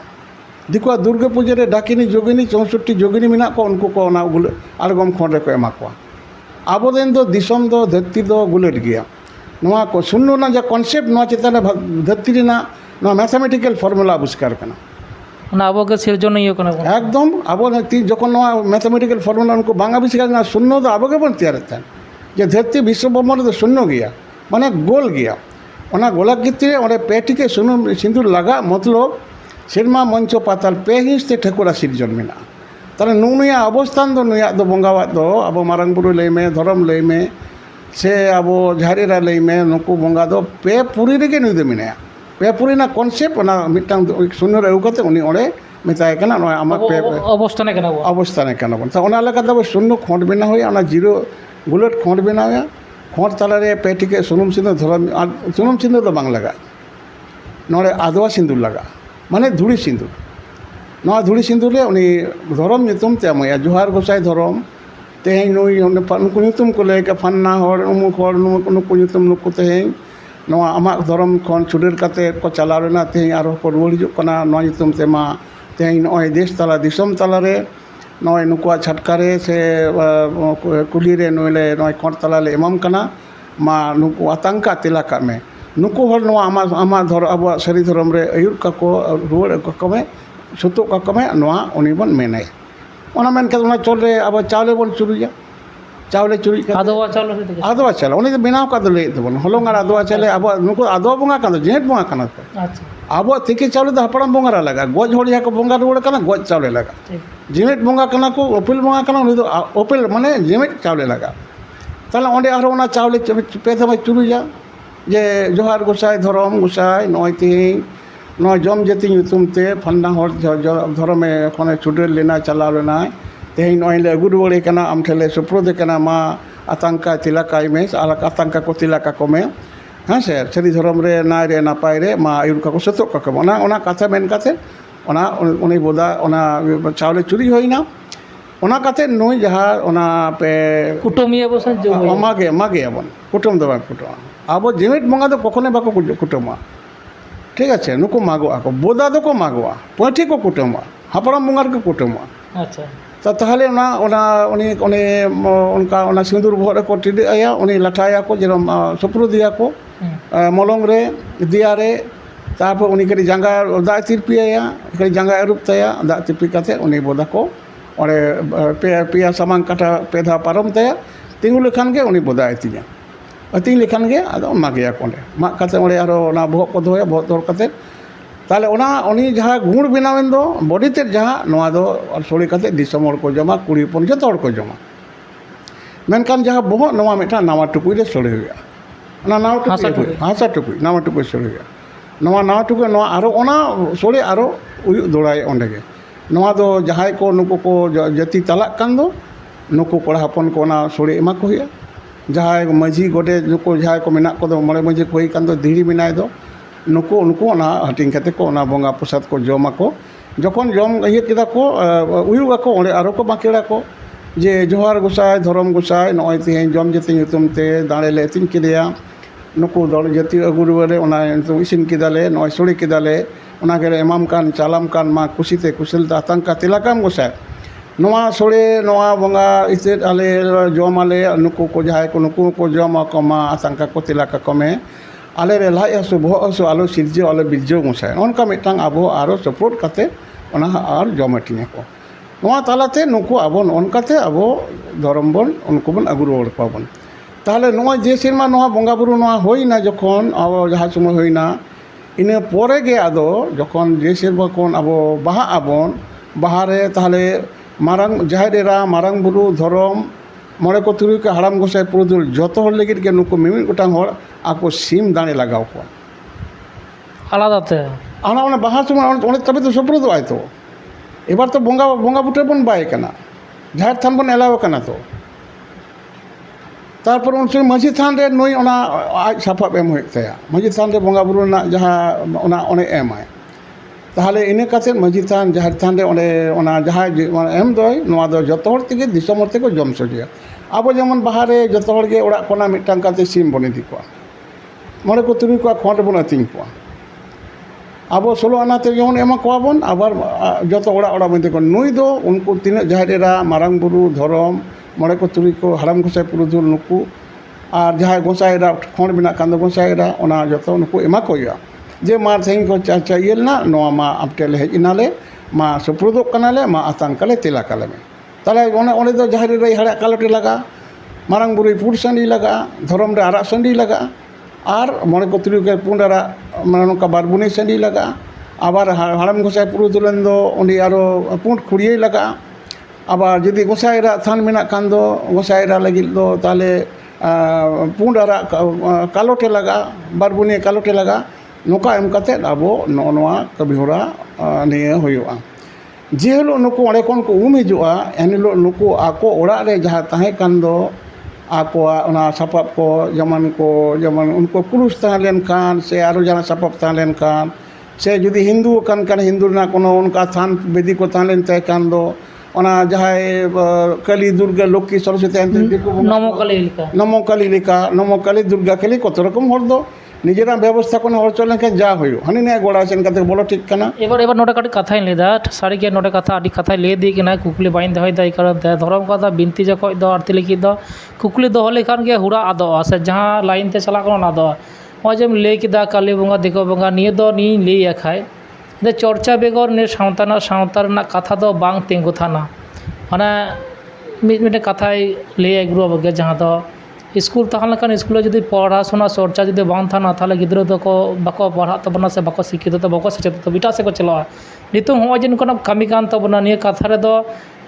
दिकुआ दुर्गा पूजा रे डाकिनी जोगिनी 64 जोगिनी मिना को उनको को ना गुल आरगम खोड़ रे को एमा को आबो देन दो दिसम दो धरती दो गुलट गया नवा को सुन्नो ना जा कॉन्सेप्ट नवा चिताने धरती रेना नवा मैथमेटिकल फॉर्मूला आविष्कार कना ना आबो के सिरजन इयो कना एकदम आबो ती जखन नवा मैथमेटिकल फॉर्मूला उनको बांगा आविष्कार ना शून्य तो आबो के बन तैयार था जे धरती विश्व ब्रह्मांड तो शून्य गया माने गोल गया ओना गोलाकृति रे ओरे पेटी के सुनु सिंदूर लगा मतलब सिरमा मंचो पाताल पे हिंसते ठकुरा सिरजन मेना ताले नुनुया अवस्थान दो नुया दो बंगावा दो अब मारंग बुरु लई में धर्म लई में से अब झारीरा लई में नुकु बंगा दो पे पुरी रे के नुई दो मिनाया पे पुरी ना कॉन्सेप्ट ओना मिटांग शून्य रे उगते उनी ओरे मेताय कना नोय आमा पे अवस्थाने कना वो अवस्थाने कना बन ओना लगा दो शून्य खोंड बिना होया ओना जीरो गुलट खोंड बिना होया खोंड तालारे पेटी के सुनुम सिंदूर धर्म सुनुम सिंदूर तो बांग लगा नोरे आदवा सिंदूर लगा माने धुड़ी सिंदूर नवा धुड़ी सिंदूर रे उनी धर्म नितुम ते मया जोहार गोसाई धर्म तेहें नुई नुकु नितुम को लेके फन्ना हर उमुक हर नुकु नितुम नुकु तेहें नवा आमाक धर्म खन छुडेर काते को चला रेना तेहें आरो को रुवाड़ हिजुग कना नवा नितुम ते मा तेहें नय देश तला दिसम तला रे नय नुकुआ छटका रे से कुली रे नयले नय खंड तला ले एमाम कना मा नुकु आतंका तिलाका में नुकु हर नवा आमा धर अब सारी धर्म रे अयुर का को रुवाड़ का में सुतु का में नवा उनी बन मेनाय ओना मेन के ओना चल रे अब चावले बन चुरुया चावले चुरी का आदवा चावले से आदवा चला उनी बनाव का ले दबन हलंग आदवा चले अब नुकु आदवा बंगा का जेट बंगा कना अच्छा अब तिके चावले द हपड़म बंगा लगा गोज होड़िया को बंगा रुवाड़ कना गोज चावले लगा जिमेट बंगा कना को ओपिल बंगा कना उनी दो ओपिल माने जिमेट चावले लगा ताले ओंडे आरो ओना चावले पे थमा चुरुया जे जोहार गोसाई धर्म गोसाई नय तिहिं नय जम जेति nyutum ते फन्ना हर धर्मे खने छुडेर लेना चला लेना तेहिं नय ले अगु रुवाड़े कना आम ठेले सुप्रोदे कना मा आतंका तिलाकाय में आतंका को तिलाका को में हाँ से सरी धर्म रे नाय रे नापाय रे मा आयुर का को सतो का ओना कथा मेन काते ओना उनी बोदा ओना चावले चुरी होइना ओना काते नय जहा ओना पे कुटुमिया बसन जो मागे मागे आबन कुटुम दबा कुटुम आबो जिमिट बंगा दो कखने बाको कुटुमा ठीक है नुको मागोआ को बोदा दो को मागोआ पठी को कुटुमा हपड़म बंगार को कुटुमा अच्छा तो ताहले ओना ओना उनी ओने उनका ओना सिंदूर भोर को टिडे आया उनी लठाया को जेरम सुप्रो दिया को मलंग रे दिया रे तारपर उनी करी जांगा दा तिरपी आया करी जांगा अरुप तया दा तिरपी काते उनी बोदा को ओरे पेया सामान काटा पेधा पारम तया तिंगु लेखान के उनी बोदा आतिया अतिंग लेखान के आदो मागेया कोंडे मा काते ओरे आरो ओना भोग को दोया भोग तोर काते ताले उनी जहाँ गुड़ बनावें दो बॉडी ते जहाँ नवा दो सोड़े कते दिसम हड़ को जमा कुड़ी हपन जतो हड़ को जमा मेनकान जहाँ बोह नवा मिठा नवा टुकुई रे सोड़े हुआ ना नवा टुकुई हासा टुकुई नवा टुकुई सोड़े हुआ नवा टुकुई नवा आरो ओना सोड़े आरो उयु दोड़ाए ओंडे गे नवा दो जहाँ को नुको को जाति तलाक कान दो नुको कोड़ा हपन को ओना सोड़े एमा को हुआ जहाँ माझी गोटे नुको जहाँ को मेना को दो मरे माझी को कान दो धीरी बनाए दो नुको उनको ओना हटिंग कते को ओना बोंगा प्रसाद को जमा को जखन जम इये किदा को उयुगा को ओंडे आरो को बाकेड़ा को जे जोहार गोसाई धरम गोसाई नय तेहें जम जते nyutum ते दाड़े ले तिन किदेया नुको दल जति अगुरुवारे ओना तो इसिन किदाले नय सोड़ी किदाले ओना गेले एमाम कान चालाम कान मा कुसिते कुशलता आतंका तिलाकाम गोसाई नवा सोड़े नवा बोंगा इसे आले जम आले नुको को जहाय को नुको को जमा को मा आतंका को तिलाका कमे आले रे लाई हसु बोह हसु आलो सिरजो आलो बिरजो गोसाई ओनका मिटांग आबो आरो सपोर्ट कते ओना आर जमाटिया को नवा तालाते नुको आबो ओनकाते आबो धरम बन उनको बन अगु रुवाड़ पाबन ताहले नवा जे सेरमा नवा बोंगा बुरु नवा होइना जखन आबो जहा समय होइना इना परे गे आदो जखन जे सेरमा कोन आबो बाहा आबन बाहारे ताहले मारांग जाहेरेरा मारांग बुरु धरम मरे को तुरुई के हाड़ाम गोसाई पुरुदुल जतो हर लगित के नुको मिमिद गोटांग हर आको सीम दाणे लगाव को आलादाते आना ओना बाहा समय ओने तबे तो सपुरुदो आय तो एबार तो बोंगा बुटे बन बाय कना झाड़ थान बन एलाव कना तो तारपर उन समय माझी थान रे नई ओना आज साफाब एम होय तया माझी थान रे बोंगा बुरु ना जहाँ ओना ओने एमाय ताहले इने काते माझी थान जहार थान रे ओने ओना जहाँ एम दोय नवा दो जतो हर तेगे दिसम हर तेको जम सजिया आबो जेमन बाहारे जतो हर गे ओड़ा कोना मिटांग काते सीम बने दिको मरे को तुरुई को खोंट बन अतिंग को आबो सोलो आनाते जेमन एमा कोबन आबार जतो ओड़ा ओड़ा मध्य को नुई दो उनको तीन जाहेरेरा मारांग बुरु धरम मरे को तुरुई को हाड़ाम गोसाई पुरुधुल नुकु और जहाँ गोसाईरा खोंड बिना कांदो गोसाईरा ओना जतो नुकु एमा को हुआ जे मार थें को चाहिए ना नवा मा अपटेल हेजिनाले मा सपुरुदो कनाले मा आतंकाले तिलाकाले में ताले ओने ओने दो जाहेरेरा हाड़ा कालोटे लगा मारांग बुरुई पुर संडी लगा धरम रे आरा संडी लगा और मरे को तुरुई के पुंडारा माने नोका बारबुनी संडी लगा आबार हाड़ाम गोसाई पुरुधुलन दो ओंडी आरो पुंड खुड़िये लगा आबार जदि गोसाईरा थान मेना कान दो गोसाईरा लगिल दो ताले पुंडारा कालोटे लगा बारबुनी कालोटे लगा नोका एम कते आबो नोआ कबिहोरा निये होयुआ जे हिलो नुको ओंडे खन को उम हिजुआ एन हिलो नुको आको ओड़ा रे जहाँ ताहे कान दो आकोआ ओना सापाब को जमन उनको क्रूस ताहे लेन कान से आरो जाना सापाब ताहे लेन कान से जुदी हिंदू कान हिंदू ना कोनो उनका थान बेदी को ताहे लेन तय कान दो ओना जहाँ कली दुर्गा लक्ष्मी सरस्वती नमो कली दुर्गा कली कत रकम हर दो निजेरा व्यवस्था को हर चल लेकिन जा हो हानि ने गोड़ा सेन कते बोलो ठीक कना एबार नोडे काटी कथा लेदा सारी के नोडे कथा आदि कथा ले दी कि ना कुकली बाइन दहय दाई कारण ते धरम कथा बिनती जखो दो आरती लिखि दो कुकली दो लेखान के हुरा आदो से जहां लाइन ते चला कोन आदो ओजेम ले किदा काली बंगा देखो बंगा निये दो नी ले आखाय दे चर्चा बेगर ने सावतार ना कथा दो बांग तिंगु थाना माने मिटे कथाय ले गुरु बगे जहां दो स्कूल तहलकान स्कूल जो पढ़ाशोना चर्चा जो बांग थाना ताले गिद्रा दो को बाको पढ़ा तबना से बाको शिक्षित तो बाको सचेत तो बिटा से को चला नितों हो जे नुकना कमी कान तबना निये कथा रे दो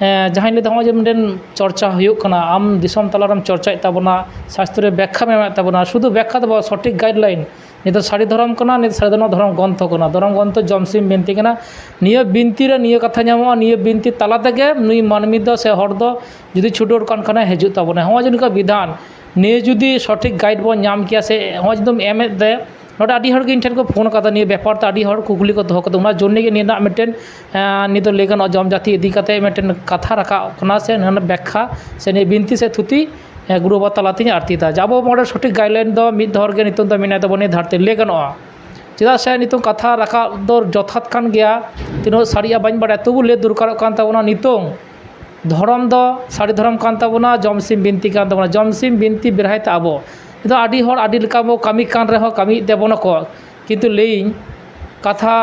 जहां ले दो जे मिटन चर्चा हुयुक कना आम दिसम तलारम चर्चा तबना शास्त्रीय व्याख्या में तबना शुद्ध व्याख्या तो सठिक गाइडलाइन नित साड़ी धरम कना नित साड़ी धरम ग्रंथ कना धरम ग्रंथ जमसिम बिनती कना निये बिनती रे निये कथा नामो निये बिनती तला तेगे नुई मानमी दो से हर दो जुदी छुडोर कान कना हेजु तबना हो जे नुका विधान निये जुदी सठिक गाइड बन नाम किया से हो जदम एम दे नोडे आदि हर इन ठेन को फोन कदा निये व्यापार तो आदि हर कुकली को दो कदा जोन्ने के निना मिटेन नितो लेगन जम जाति इदी कते मिटेन कथा रखा कना से नन व्याख्या से ने बिनती से थुती गुरु बाबा तलाती आरती था जाबो मोडे सठिक गाइडलाइन दो मिद धर के नितो दो मिना तबो ने धारते लेगनआ चेदा से नितो कथा रखा दो जथात कान गया तिनो साड़िया बाñ बाडा तबु ले दरकार कान तबना नितो धरम दो साड़ी धरम कान तबना जमसिम बिनती कान तबना जमसिम बिनती बिरहायते आबो इदो आदि हर आदि लेका बो कमी कान रहो कमी देबोना को किंतु लेइन कथा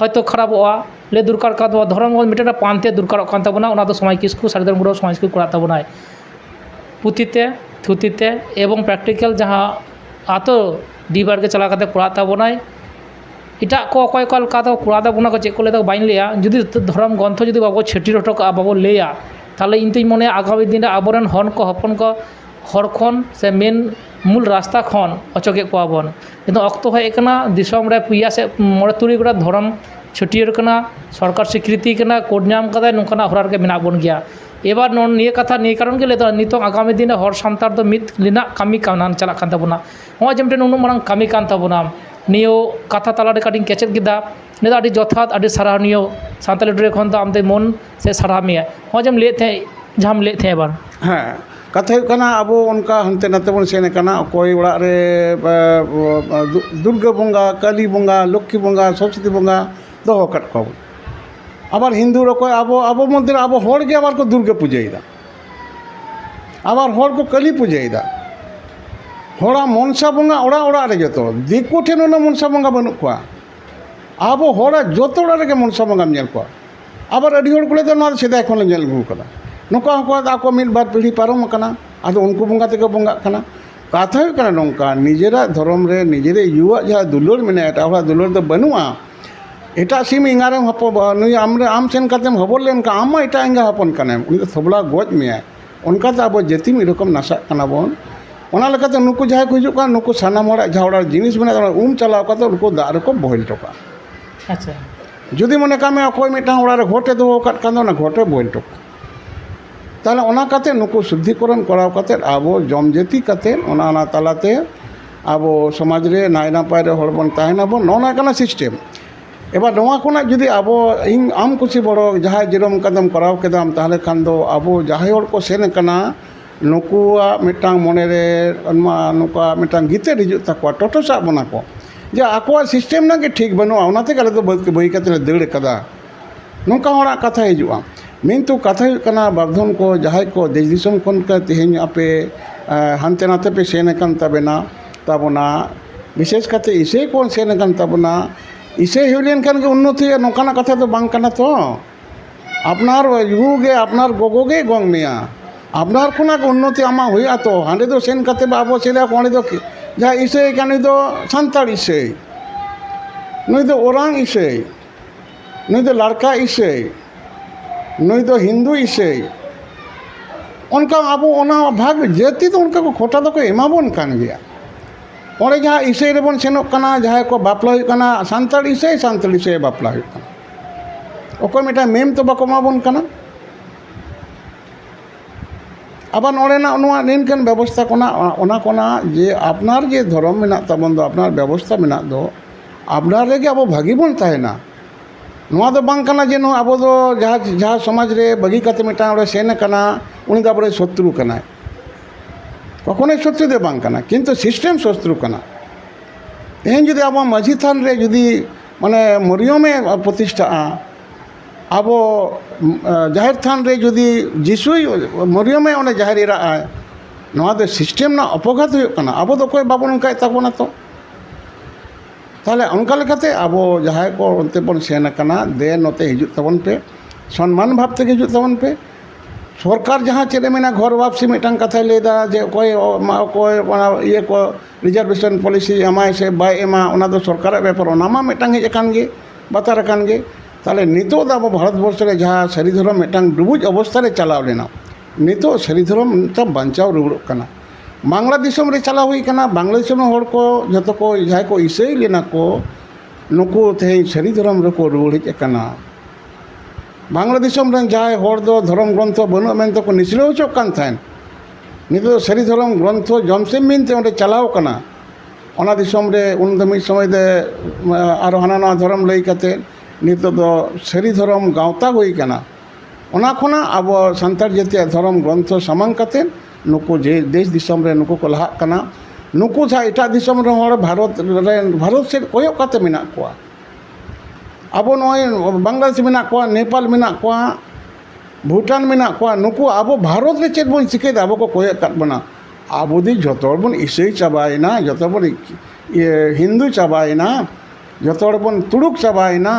हयतो खराबोआ ले दरकार कान तबना धरम मिटेना पानते दरकार कान तबना ओना दो समय किसकु साड़ी धरम गुरु समय किसकु करा तबनाय पुथिते थुतिते एवं प्रैक्टिकल जहाँ आतो डीबार के चला करते पढ़ा तबनाय ᱮᱴᱟᱜ ᱠᱚ ᱚᱠᱚᱭ ᱠᱚ ᱞᱮᱠᱟ ᱫᱚ ᱠᱚᱨᱟᱣ ᱫᱟᱵᱚᱱᱟ ᱠᱚ ᱪᱮᱫ ᱠᱚ ᱞᱟᱹᱭᱫᱟ ᱵᱟᱹᱧ ᱞᱟᱹᱭᱟ ᱡᱩᱫᱤ ᱫᱷᱚᱨᱚᱢ ᱜᱨᱚᱱᱛᱷᱚ ᱡᱩᱫᱤ ᱵᱟᱵᱚ ᱪᱷᱟᱹᱴᱤᱭᱟᱹᱨ ᱦᱚᱴᱚ ᱠᱟᱜᱼᱟ ᱵᱟᱵᱚ ᱞᱟᱹᱭᱟ তাহলে ᱤᱧ ᱛᱤᱧ ᱢᱚᱱᱮᱭᱟ ᱟগামী ᱫᱤᱱ ᱨᱮ ᱟᱵᱚᱨᱮᱱ ᱦᱚᱯᱚᱱ ᱠᱚ ᱦᱚᱲ ᱠᱷᱚᱱ ᱥᱮ ᱢᱮᱱ ᱢূল ᱨᱟᱥᱛᱟ ᱠᱷᱚᱱ ᱚᱪᱚᱜᱮᱫ ᱠᱚᱣᱟ ᱵᱚᱱ ᱠᱤᱱᱛᱩ ᱚᱠᱛᱚ ᱦᱮᱡ ᱟᱠᱟᱱᱟ ᱫᱤᱥᱚᱢ ᱨᱮ ᱯᱮᱭᱟ ᱥᱮ ᱢᱚᱬᱮ ᱛᱩᱨᱩᱭ ᱜᱚᱴᱟᱝ ᱫᱷᱚᱨᱚᱢ ᱪᱷᱟᱹᱴᱤᱭᱟᱹᱨ ᱠᱟᱱᱟ ᱥᱚᱨᱠᱟর স্বীকৃতি ᱠᱟᱱᱟ কোড ᱧᱟᱢ ᱠᱟᱫᱟᱭ ᱱᱚᱝᱠᱟᱱᱟᱜ ᱦᱚᱨᱟ ᱨᱮᱜᱮ ᱢᱮᱱᱟᱜ ᱵᱚᱱ ᱜᱮᱭᱟ এবার নিয়ে কথা নিয়ে কারণ গেলে তো নিতং আগামী দিনে হর সান্তার তো মিত লিনাক কামি কানা চালাক কান তাবনা নয় যে মিটেন উনুন মারাং কামি কান তাবনা নিয়েও কথা তালারে কাটিং কেচেদ গিদা নিয়ে আডি যথাৎ আডি সারাহনীয় সান্তালি ড্রে খন তো আমতে মন সে সারাহ মিয়া নয় যে লে থে ᱡᱟᱦᱟᱸᱢ ᱞᱟᱹᱭᱮᱫ ᱛᱟᱦᱮᱸ ᱮᱵᱟᱨ ᱦᱮᱸ ᱠᱟᱛᱷᱟ ᱦᱩᱭᱩᱜ ᱠᱟᱱᱟ ᱟᱵᱚ ᱚᱱᱠᱟ ᱦᱟᱱᱛᱮ ᱱᱟᱛᱮ ᱵᱚᱱ ᱥᱮᱱ ᱟᱠᱟᱱᱟ ᱚᱠᱚᱭ ᱚᱲᱟᱜ ᱨᱮ ᱫᱩᱨᱜᱟᱹ ᱵᱚᱸᱜᱟ ᱠᱟᱹᱞᱤ ᱵᱚᱸᱜᱟ ᱞᱚᱠᱠᱷᱤ ᱵᱚᱸᱜᱟ ᱥᱚᱨᱚᱥᱚᱛᱤ ᱵᱚᱸᱜᱟ ᱫᱚᱦᱚ ᱟᱠᱟᱫ ᱠᱚᱣᱟ ᱵᱚᱱ আবার হিন্দুর অকয় আবো মধ্যে আবো হড় গে আবার কো দুর্গা পূজাইদা আবার হড় কো কালী পূজাইদা হড়া মনসা বঙ্গা ওড়া ওড়া রে যত দিকু ঠেন না মনসা বঙ্গা বানুক কোয়া আবো হড়া যত ওড়া রেগে মনসা বঙ্গাম ñᱮᱞ কোয়া আবার আডি হড় কোলে তো না সেদাই খন ñᱮᱞ ᱟᱹᱜᱩ ᱠᱟᱫᱟ ᱱᱚᱝᱠᱟ ᱦᱚᱸᱠᱚ ᱟᱠᱚ ᱢᱤᱫ ᱵᱟᱨ ᱯᱤᱲᱦᱤ ᱯᱟᱨᱚᱢ ᱟᱠᱟᱱᱟ ᱟᱫᱚ ᱩᱱᱠᱩ ᱵᱚᱸᱜᱟ ᱛᱮᱠᱚ ᱵᱚᱸᱜᱟᱜ ᱠᱟᱱᱟ ᱠᱟᱛᱷᱟ ᱦᱩᱭᱩᱜ ᱠᱟᱱᱟ ᱱᱚᱝᱠᱟ ᱱᱤᱡᱮᱨᱟᱜ ᱫᱷᱚᱨᱚᱢ ᱨᱮ ᱱᱤᱡᱮᱨᱟᱜ ᱭᱩᱣᱟᱜ ᱡᱟᱦᱟᱸ ᱫᱩᱞᱟᱹᱲ ᱢᱮᱱᱟᱜᱼᱟ ᱮᱴᱟᱜ ᱦᱚᱲᱟᱜ ᱫᱩᱞᱟᱹᱲ ᱫᱚ ᱵᱟᱹᱱᱩᱜᱼᱟ ᱮᱴᱟᱜ ᱥᱤᱢ ᱮᱸᱜᱟᱨᱮᱢ ᱱᱩᱭ ᱟᱢ ᱥᱮᱱ ᱠᱟᱛᱮᱢ ᱦᱚᱵᱚᱨ ᱞᱮᱱᱠᱷᱟᱱ ᱟᱢ ᱢᱟ ᱮᱴᱟᱜ ᱮᱸᱜᱟ ᱦᱚᱯᱚᱱ ᱠᱟᱱᱟᱢ ᱩᱱᱤ ᱫᱚ ᱛᱷᱚᱵᱲᱟ ᱜᱚᱡ ᱢᱮᱭᱟᱭ ᱚᱱᱠᱟᱛᱮ ᱟᱵᱚ ᱡᱟᱹᱛᱤ ᱢᱤᱫ ᱨᱚᱠᱚᱢ ᱱᱟᱥᱟᱜ ᱠᱟᱱᱟ ᱵᱚᱱ ᱚᱱᱟ ᱞᱮᱠᱟᱛᱮ ᱱᱩᱠᱩ ᱡᱟᱦᱟᱸᱭ ᱠᱚ ᱦᱤᱡᱩᱜ ᱠᱟᱱᱟ ᱱᱩᱠᱩ ᱥᱟᱱᱟᱢ ᱦᱚᱲᱟᱜ ᱡᱟᱦᱟᱸ ᱚᱲᱟᱜ ᱡᱤᱱᱤᱥ ᱢᱮᱱᱟᱜᱼᱟ ᱚᱱᱟ ᱪᱟᱞᱟᱣ ᱠᱟᱛᱮ ᱩᱱᱠᱩ ᱫᱟᱜ ᱨᱮᱠᱚ ᱵᱚᱦᱮᱞ ᱦᱚᱴᱚ ᱠᱟᱜᱼᱟ ᱟᱪᱪᱷᱟ ᱡᱩᱫᱤ ᱢᱚᱱᱮ ᱠᱟᱜ ᱢᱮ ᱚᱠᱚᱭ ᱢᱤᱫᱴᱟᱝ ᱚᱲᱟᱜ ᱨᱮ ᱜᱷᱚᱴᱮ ᱫᱚᱦᱚ ᱟᱠᱟᱫ ᱠᱷᱟᱱ ᱫᱚ ᱚᱱᱟ ᱜᱷᱚᱴᱮ ᱵᱚᱦᱮᱞ ᱦᱚᱴᱚ ᱠᱟᱜᱼᱟ তাহলে ᱚᱱᱟ ᱠᱟᱛᱮ ᱱᱩᱠᱩ ᱥᱩᱫᱽᱫᱷᱤᱠᱚᱨᱚᱱ ᱠᱚᱨᱟᱣ ᱠᱟᱛᱮ ᱟᱵᱚ ᱡᱚᱢ ᱡᱟᱹᱛᱤ ᱠᱟᱛᱮ ᱚᱱᱟ ᱛᱟᱞᱟᱛᱮ ᱟᱵᱚ ᱥᱚᱢᱟᱡᱽ ᱨᱮ ᱱᱟᱭ ᱱᱟᱯᱟᱭ ᱨᱮ ᱦᱚᱲ ᱵᱚᱱ ᱛᱟᱦᱮᱱᱟᱵᱚᱱ ᱱᱚᱜᱼᱚ ᱠᱟᱱᱟ ᱥᱤᱥᱴᱮᱢ এবার ᱱᱚᱣᱟ ᱠᱷᱚᱱᱟᱜ ᱡᱩᱫᱤ ᱟᱵᱚ ᱤᱧ ᱟᱢ ᱠᱩᱥᱤ ᱵᱚᱲᱚ ᱡᱟᱦᱟᱸᱭ ᱡᱮᱨᱚᱢ ᱠᱟᱫᱟᱢ ᱠᱚᱨᱟᱣ ᱠᱮᱫᱟᱢ ᱛᱟᱦᱚᱞᱮ ᱠᱷᱟᱱ ᱫᱚ ᱟᱵᱚ ᱡᱟᱦᱟᱸᱭ ᱦᱚᱲ ᱠᱚ ᱥᱮᱱ ᱟᱠᱟᱱᱟ ᱱᱩᱠᱩᱣᱟᱜ ᱢᱤᱫᱴᱟᱝ ᱢᱚᱱᱮᱨᱮ ᱱᱩᱠᱩᱣᱟᱜ ᱢᱤᱫᱴᱟᱝ ᱜᱤᱛᱟᱹᱨ ᱦᱤᱡᱩᱜ ᱛᱟᱠᱚᱣᱟ ᱴᱚᱴᱚᱥᱟᱜ ᱵᱚᱱᱟ ᱠᱚ ᱡᱮ ᱟᱠᱚᱣᱟᱜ ᱥᱤᱥᱴᱮᱢ ᱨᱮᱱᱟᱜ ᱜᱮ ᱴᱷᱤᱠ ᱵᱟᱹᱱᱩᱜᱼᱟ ᱚᱱᱟᱛᱮᱜᱮ ᱟᱞᱮ ᱫᱚ ᱵᱟᱹᱭ ᱠᱟᱛᱮ ᱞᱮ ᱫᱟᱹᱲ ᱟᱠᱟᱫᱟ ᱱᱚᱝᱠᱟ ᱦᱚᱲᱟᱜ ᱠᱟᱛᱷᱟ ᱦᱤᱡᱩᱜᱼᱟ ᱠᱤᱱᱛᱩ ᱠᱟᱛᱷᱟ ᱦᱩᱭᱩᱜ ᱠᱟᱱᱟ ᱵᱟᱨᱫᱷᱚᱱ ᱠᱚ ᱡᱟᱦᱟᱸᱭ ᱠᱚ ᱫᱮᱥ ᱫᱤᱥᱚᱢ ᱠᱷᱚᱱ ᱛᱮᱦᱮᱧ ᱟᱯᱮ ᱦᱟᱱᱛᱮ ᱱᱟᱛᱮ ᱯᱮ ᱥᱮᱱ ᱟᱠᱟᱱ ᱛᱟᱵᱚᱱᱟ বিশেষ কাতে ইসে কোন সেন কান তাবনা ইসে হই লেনখান গে উন্নতি নকানা কথা তো বাং কানা তো আপনার ইউগে আপনার গোগোগে গং মিয়া আপনার কোনা উন্নতি আমা হইয়া তো হাঁড়ে তো সেন কাতে বাবো ছেলে কোণে তো যা ইসে কানে তো সান্তাল ইসে নই তো ওরাং ইসে নই তো লড়কা ইসে নই তো হিন্দু ইসে उनका अब भाग जाति तो उनका को खोटा तो एमाबन कान गया और जहाँ इसे रेबन सेनों कना जहाँ को बापला हुई कना सान्ताल इसे बापला हुई कना ओको मिटा मेम तो बाको माबन कना अब नोरेना उनवा निनकन व्यवस्था कोना जे आपनार जे धर्म मेना ताबन दो आपनार व्यवस्था मेना दो आपनार रेगे अब भागी बन ताहेना नोआ दो बांग कना जे नो अब दो जहाँ समाज रे बगी काते मिटा ओरे सेन कना उनी दा बड़े शत्रु कना कखनो शत्रु दे बांग कना किंतु सिस्टेम शत्रु कना तेहन जुदी अब माझी थान रे जुदी माने मरियमे प्रतिष्ठा अब जाहिर थान रे जुदी जिसुई मरियमे ओने जाहिर इरा नोआ दो सिस्टेम ना अपघात हुई कना अब दो कोई बाबन उनका ताबोना तो ताहले उनका लेकाते अब जहाँ को उनते बन सेन कना दे नोते हिजुत ताबन पे सम्मान भाव ते हिजुत ताबन पे सरकार जहाँ चले मेना घर वापसी मिटांग कथा लेदा जे कोई ये को रिजर्वेशन पॉलिसी एमाय से बाय एमा ओना दो सरकार व्यापार ओना मा मिटांग हेज अकान गे बातार अकान गे ताहले नितो दा अब भारत वर्ष रे जहाँ सारी धर्म मिटांग डुबुज अवस्था रे चलाव लेना नितो सारी धर्म तब बंचाव रुगड़ो कना बांग्ला दिसम रे चला हुई कना बांग्ला दिसम हर को जतो को जहाँ को इसाई लेना को नुकु तेहन सारी धर्म रे को रुगड़ हेज अकाना बांग्ला दिसम रन जहाँ हर दो धर्म ग्रंथ बनु मेन तो को निचले होचोक कान थायन नितो सारी धर्म ग्रंथ जमसेम मिनते ओंडे चलाव कना ओना दिसम रे उन द मिद समय दे आरो हाना नवा धर्म लई काते नितो दो सारी धर्म गावता हुई कना ओना खोना अब सान्ताल जातिया धर्म ग्रंथ सामांग काते नुकु जे देश दिसम रे नुकु को लहाक कना नुकु जहाँ एटा दिसम रे हर भारत से कोयक काते मेना कोआ अब नय बांग्लादेश मेना कोआ नेपाल मेना कोआ भूटान मेना कोआ नुकु अब भारत रे चेद बन चिके अब को कोयक काट बना अब दी जतो बन इसाई चाबायना जतो बन हिंदू चाबायना जतो बन तुड़ुक चाबायना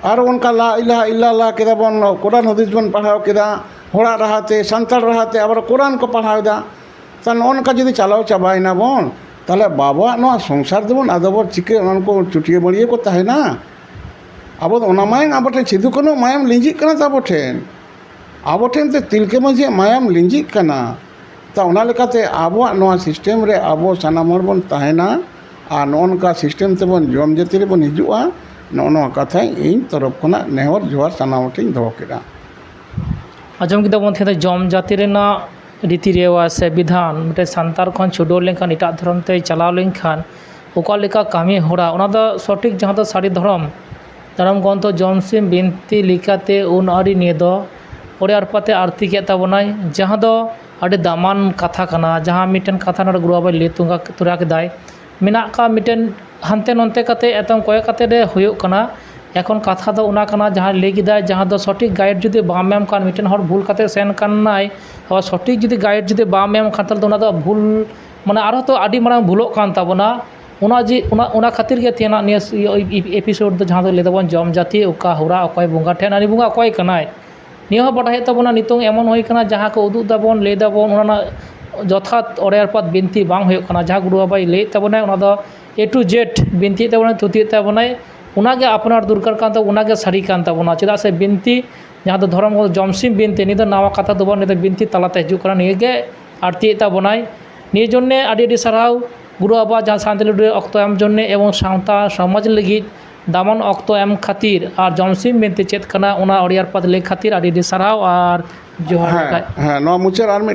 और उनका ला इलाहा इल्लल्लाह केदा बन कुरान हदीस बन पढ़ाओ केदा होड़ा रहाते सान्ताल रहाते अब कुरान को पढ़ाओदा तान उनका जुदी चलाओ चाबायना बन তাহলে বাবাᱣᱟᱜ ᱱᱚᱣᱟ ᱥᱚᱝᱥᱟᱨ ᱫᱚᱵᱚᱱ ᱟᱫᱚ ᱵᱚᱱ ᱪᱤᱠᱟᱹ ᱚᱱᱟ ᱠᱚ ᱪᱩᱴᱤᱭᱟᱹ ᱵᱟᱹᱲᱤᱭᱟᱹ ᱠᱚ ᱛᱟᱦᱮᱱᱟ ᱟᱵᱚ ᱫᱚ ᱚᱱᱟ ᱢᱟᱭᱟᱢ ᱟᱵᱚ ᱴᱷᱮᱱ ᱥᱤᱫᱩ ᱠᱟᱹᱱᱩ ᱢᱟᱭᱟᱢ ᱞᱤᱸᱡᱤᱜ ᱠᱟᱱᱟ ᱛᱟᱵᱚ ᱴᱷᱮᱱ ᱛᱮ ᱛᱤᱞᱠᱟᱹ ᱢᱟᱹᱡᱷᱤᱭᱟᱜ ᱢᱟᱭᱟᱢ ᱞᱤᱸᱡᱤᱜ ᱠᱟᱱᱟ ᱛᱟ ᱚᱱᱟ ᱞᱮᱠᱟᱛᱮ ᱟᱵᱚᱣᱟᱜ ᱱᱚᱣᱟ ᱥᱤᱥᱴᱮᱢ ᱨᱮ ᱟᱵᱚ ᱥᱟᱱᱟᱢ ᱦᱚᱲ ᱵᱚᱱ ᱛᱟᱦᱮᱱᱟ ᱟᱨ ᱱᱚᱜᱼᱚ ᱱᱚᱝᱠᱟ ᱥᱤᱥᱴᱮᱢ ᱛᱮᱵᱚᱱ ᱡᱚᱢ ᱡᱟᱹᱛᱤ ᱨᱮᱵᱚᱱ ᱦᱤᱡᱩᱜᱼᱟ ᱱᱚᱜᱼᱚ ᱱᱚᱣᱟ ᱠᱟᱛᱷᱟ ᱤᱧ ᱛᱚᱨᱚᱯ ᱠᱷᱚᱱᱟᱜ ᱱᱮᱦᱚᱨ ᱡᱚᱦᱟᱨ ᱥᱟᱱᱟᱢ ᱦᱚᱲᱤᱧ ᱫᱚᱦᱚ ᱠᱮᱫᱟ ᱟᱸᱡᱚᱢ ᱠᱮᱫᱟ ᱵᱚᱱ ᱛᱮᱦᱮᱧ ᱫᱚ ᱡᱚᱢ ᱡᱟᱹᱛᱤ ᱨᱮᱱᱟᱜ ᱨᱤᱛᱤ ᱨᱮᱣᱟᱡᱽ ᱥᱮ ᱵᱤᱫᱷᱟᱱ ᱢᱤᱫᱴᱮᱱ ᱥᱟᱱᱛᱟᱲ ᱠᱷᱚᱱ ᱪᱷᱩᱰᱟᱹᱨ ᱞᱮᱱᱠᱷᱟᱱ ᱮᱴᱟᱜ ᱫᱷᱚᱨᱚᱢ ᱛᱮᱭ ᱪᱟᱞᱟᱣ ᱞᱮᱱᱠᱷᱟन ᱚᱠᱟ ᱞᱮᱠᱟ ᱠᱟᱹᱢᱤ ᱦᱚᱨᱟ ᱚᱱᱟ ᱫᱚ ᱥᱚᱴᱷᱤᱠ ᱡᱟᱦᱟᱸ ᱫᱚ ᱥᱟᱹᱨᱤ ᱫᱷᱚᱨᱚᱢ ᱜᱨᱚᱱᱛᱷᱚ ᱡᱚᱢᱥᱤᱢ ᱵᱤᱱᱛᱤ ᱞᱮᱠᱟᱛᱮ ᱩᱱ ᱟᱹᱨᱤ ᱱᱤᱭᱟᱹ ᱫᱚ ᱚᱲᱮ ᱟᱨᱯᱟᱛᱮ ᱟᱨᱛᱤ ᱠᱮᱫ ᱛᱟᱵᱚᱱᱟᱭ ᱡᱟᱦᱟᱸ ᱫᱚ ᱟᱹᱰᱤ ᱫᱟᱢᱟᱱ ᱠᱟᱛᱷᱟ ᱠᱟᱱᱟ ᱡᱟᱦᱟᱸ ᱢᱤᱫᱴᱮᱱ ᱠᱟᱛᱷᱟ ᱱᱚᱰᱮ ᱜᱩᱨᱩ ᱵᱟᱵᱟᱭ ᱞᱟᱹᱭ ᱛᱚᱨᱟ ᱠᱮᱫᱟᱭ ᱢᱮᱱᱟᱜ ᱠᱟᱜ ᱢᱤᱫᱴᱮᱱ ᱦᱟᱱᱛᱮ ᱱᱚᱱᱛᱮ ᱠᱟᱛᱮ ᱮᱛᱚᱢ ᱠᱚᱭᱚᱜ ᱠᱟᱛᱮ ᱦᱩᱭᱩᱜ ᱠᱟᱱᱟ ᱮᱠᱷᱚᱱ ᱠᱟᱛᱷᱟ ᱫᱚ ᱚᱱᱟ ᱠᱟᱱᱟ ᱡᱟᱦᱟᱸ ᱞᱟᱹᱭ ᱠᱮᱫᱟᱭ ᱡᱟᱦᱟᱸ ᱫᱚ ᱥᱚᱴᱷᱤᱠ ᱜᱟᱭᱤᱰ ᱡᱩᱫᱤ ᱵᱟᱢ ᱮᱢ ᱠᱷᱟᱱ ᱢᱤᱫᱴᱮᱱ ᱦᱚᱲ ᱵᱷᱩᱞ ᱠᱟᱛᱮ ᱥᱮᱱ ᱠᱟᱱᱟᱭ ᱟᱵᱟᱨ ᱥᱚᱴᱷᱤᱠ ᱡᱩᱫि ᱜᱟᱭᱤᱰ ᱡᱩᱫि ᱵᱟᱢ ᱮᱢ ᱠᱷᱟᱱ ᱛᱟᱦᱚᱞᱮ ᱚᱱᱟ ᱫᱚ ᱵᱷᱩᱞ ᱢᱟᱱᱮ ᱟᱨᱦᱚᱸ ᱛᱚ ᱟᱹᱰᱤ ᱢᱟᱨᱟᱝ ᱵᱷᱩᱞᱚᱜ ᱠᱟᱱ ᱛᱟᱵᱚᱱᱟ ᱚᱱᱟ ᱠᱷᱟᱹᱛᱤᱨ ᱜᱮ ᱛᱮᱱᱟᱜ ᱱᱤᱭᱟᱹ ᱮᱯᱤᱥᱳᱰ ᱫᱚ ᱡᱟᱦᱟᱸ ᱫᱚ ᱞᱟᱹᱭ ᱫᱟᱵᱚᱱ ᱡᱚᱢ ᱡᱟᱹᱛᱤ ᱚᱠᱟ ᱦᱚᱨᱟ ᱚᱠᱚᱭ ᱵᱚᱸᱜᱟ ᱴᱷᱮᱱ ᱟᱨ ᱵᱚᱸᱜᱟ ᱚᱠᱚᱭ ᱠᱟᱱᱟᱭ ᱱᱤᱭᱟᱹ ᱦᱚᱸ ᱵᱟᱰᱟᱭ ᱦᱩᱭᱩᱜ ᱛᱟᱵᱚᱱᱟ ᱱᱤᱛᱚᱝ ᱮᱢᱚᱱ ᱦᱩᱭ ᱠᱟᱱᱟ ᱡᱟᱦᱟᱸ ᱠᱚ ᱩᱫᱩᱜ ᱫᱟᱵᱚᱱ ᱞᱟᱹᱭ ᱫᱟᱵᱚᱱ ᱚᱱᱟ ᱨᱮᱱᱟᱜ ᱡᱚᱛᱷᱟᱛ ᱚᱲᱮ ᱟᱨᱯᱟᱛ ᱵᱤᱱᱛᱤ ᱵᱟᱝ ᱦᱩᱭᱩᱜ ᱠᱟᱱᱟ ᱡᱟᱦᱟᱸ ᱜᱩᱨᱩ ᱵᱟᱵᱟᱭ ᱞᱟᱹᱭᱮᱫ ᱛᱟᱵᱚᱱᱟᱭ ᱚᱱᱟ ᱫᱚ A to Z ᱵᱤᱱᱛᱤᱭᱮᱫ ᱛᱟᱵᱚᱱᱟᱭ ᱛᱷᱩᱛᱤᱭᱮᱫ ᱛᱟᱵᱚᱱᱟᱭ ᱚᱱᱟᱜᱮ ᱟᱯᱱᱟᱨ ᱫᱚᱨᱠᱟর ᱠᱟᱱ ᱛᱟᱵᱚᱱᱟ ᱚᱱᱟᱜᱮ ᱥᱟᱹᱨᱤ ᱠᱟᱱ ᱛᱟᱵᱚᱱᱟ ᱪᱮᱫᱟᱜ ᱥᱮ ᱵᱤᱱᱛᱤ ᱡᱟᱦᱟᱸ ᱫᱚ ᱫᱷᱚᱨᱚᱢ ᱡᱚᱢᱥᱤᱢ ᱵᱤᱱᱛᱤ ᱱᱤᱭᱟᱹ ᱫᱚ ᱱᱟᱣᱟ ᱠᱟᱛᱷᱟ ᱫᱚ ᱵᱟᱝ ᱱᱤᱭᱟᱹ ᱫᱚ ᱵᱤᱱᱛᱤ ᱛᱟᱞᱟᱛᱮ ᱦᱤᱡᱩᱜ ᱠᱟᱱᱟ ᱱᱤᱭᱟᱹᱜᱮ ᱟᱨᱛᱤᱭᱮᱫ ᱛᱟᱵᱚᱱᱟᱭ ᱱᱤᱭᱟᱹ ᱡᱚᱱᱱᱮ ᱟᱹᱰᱤ ᱟᱹᱰᱤ ᱥᱟᱨᱦᱟᱣ ᱜᱩᱨᱩ ᱵᱟᱵᱟ ᱡᱟᱦᱟᱸ ᱥᱟᱱᱛᱟᱞᱤ ᱚᱠᱛᱚ ᱮᱢ ᱡᱚᱱᱱᱮ ᱮᱵᱚᱝ ᱥᱟᱶᱛᱟ ᱥᱚᱢᱟᱡᱽ ᱞᱟᱹᱜᱤᱫ দামান অক্ত এম খাতির আর জমসিম বিনতি চেত কানা ওনা অড়িয়ার পদ লে খাতির আডি আডি সারহাও আর জোহার হ্যাঁ নয়া মুচার আর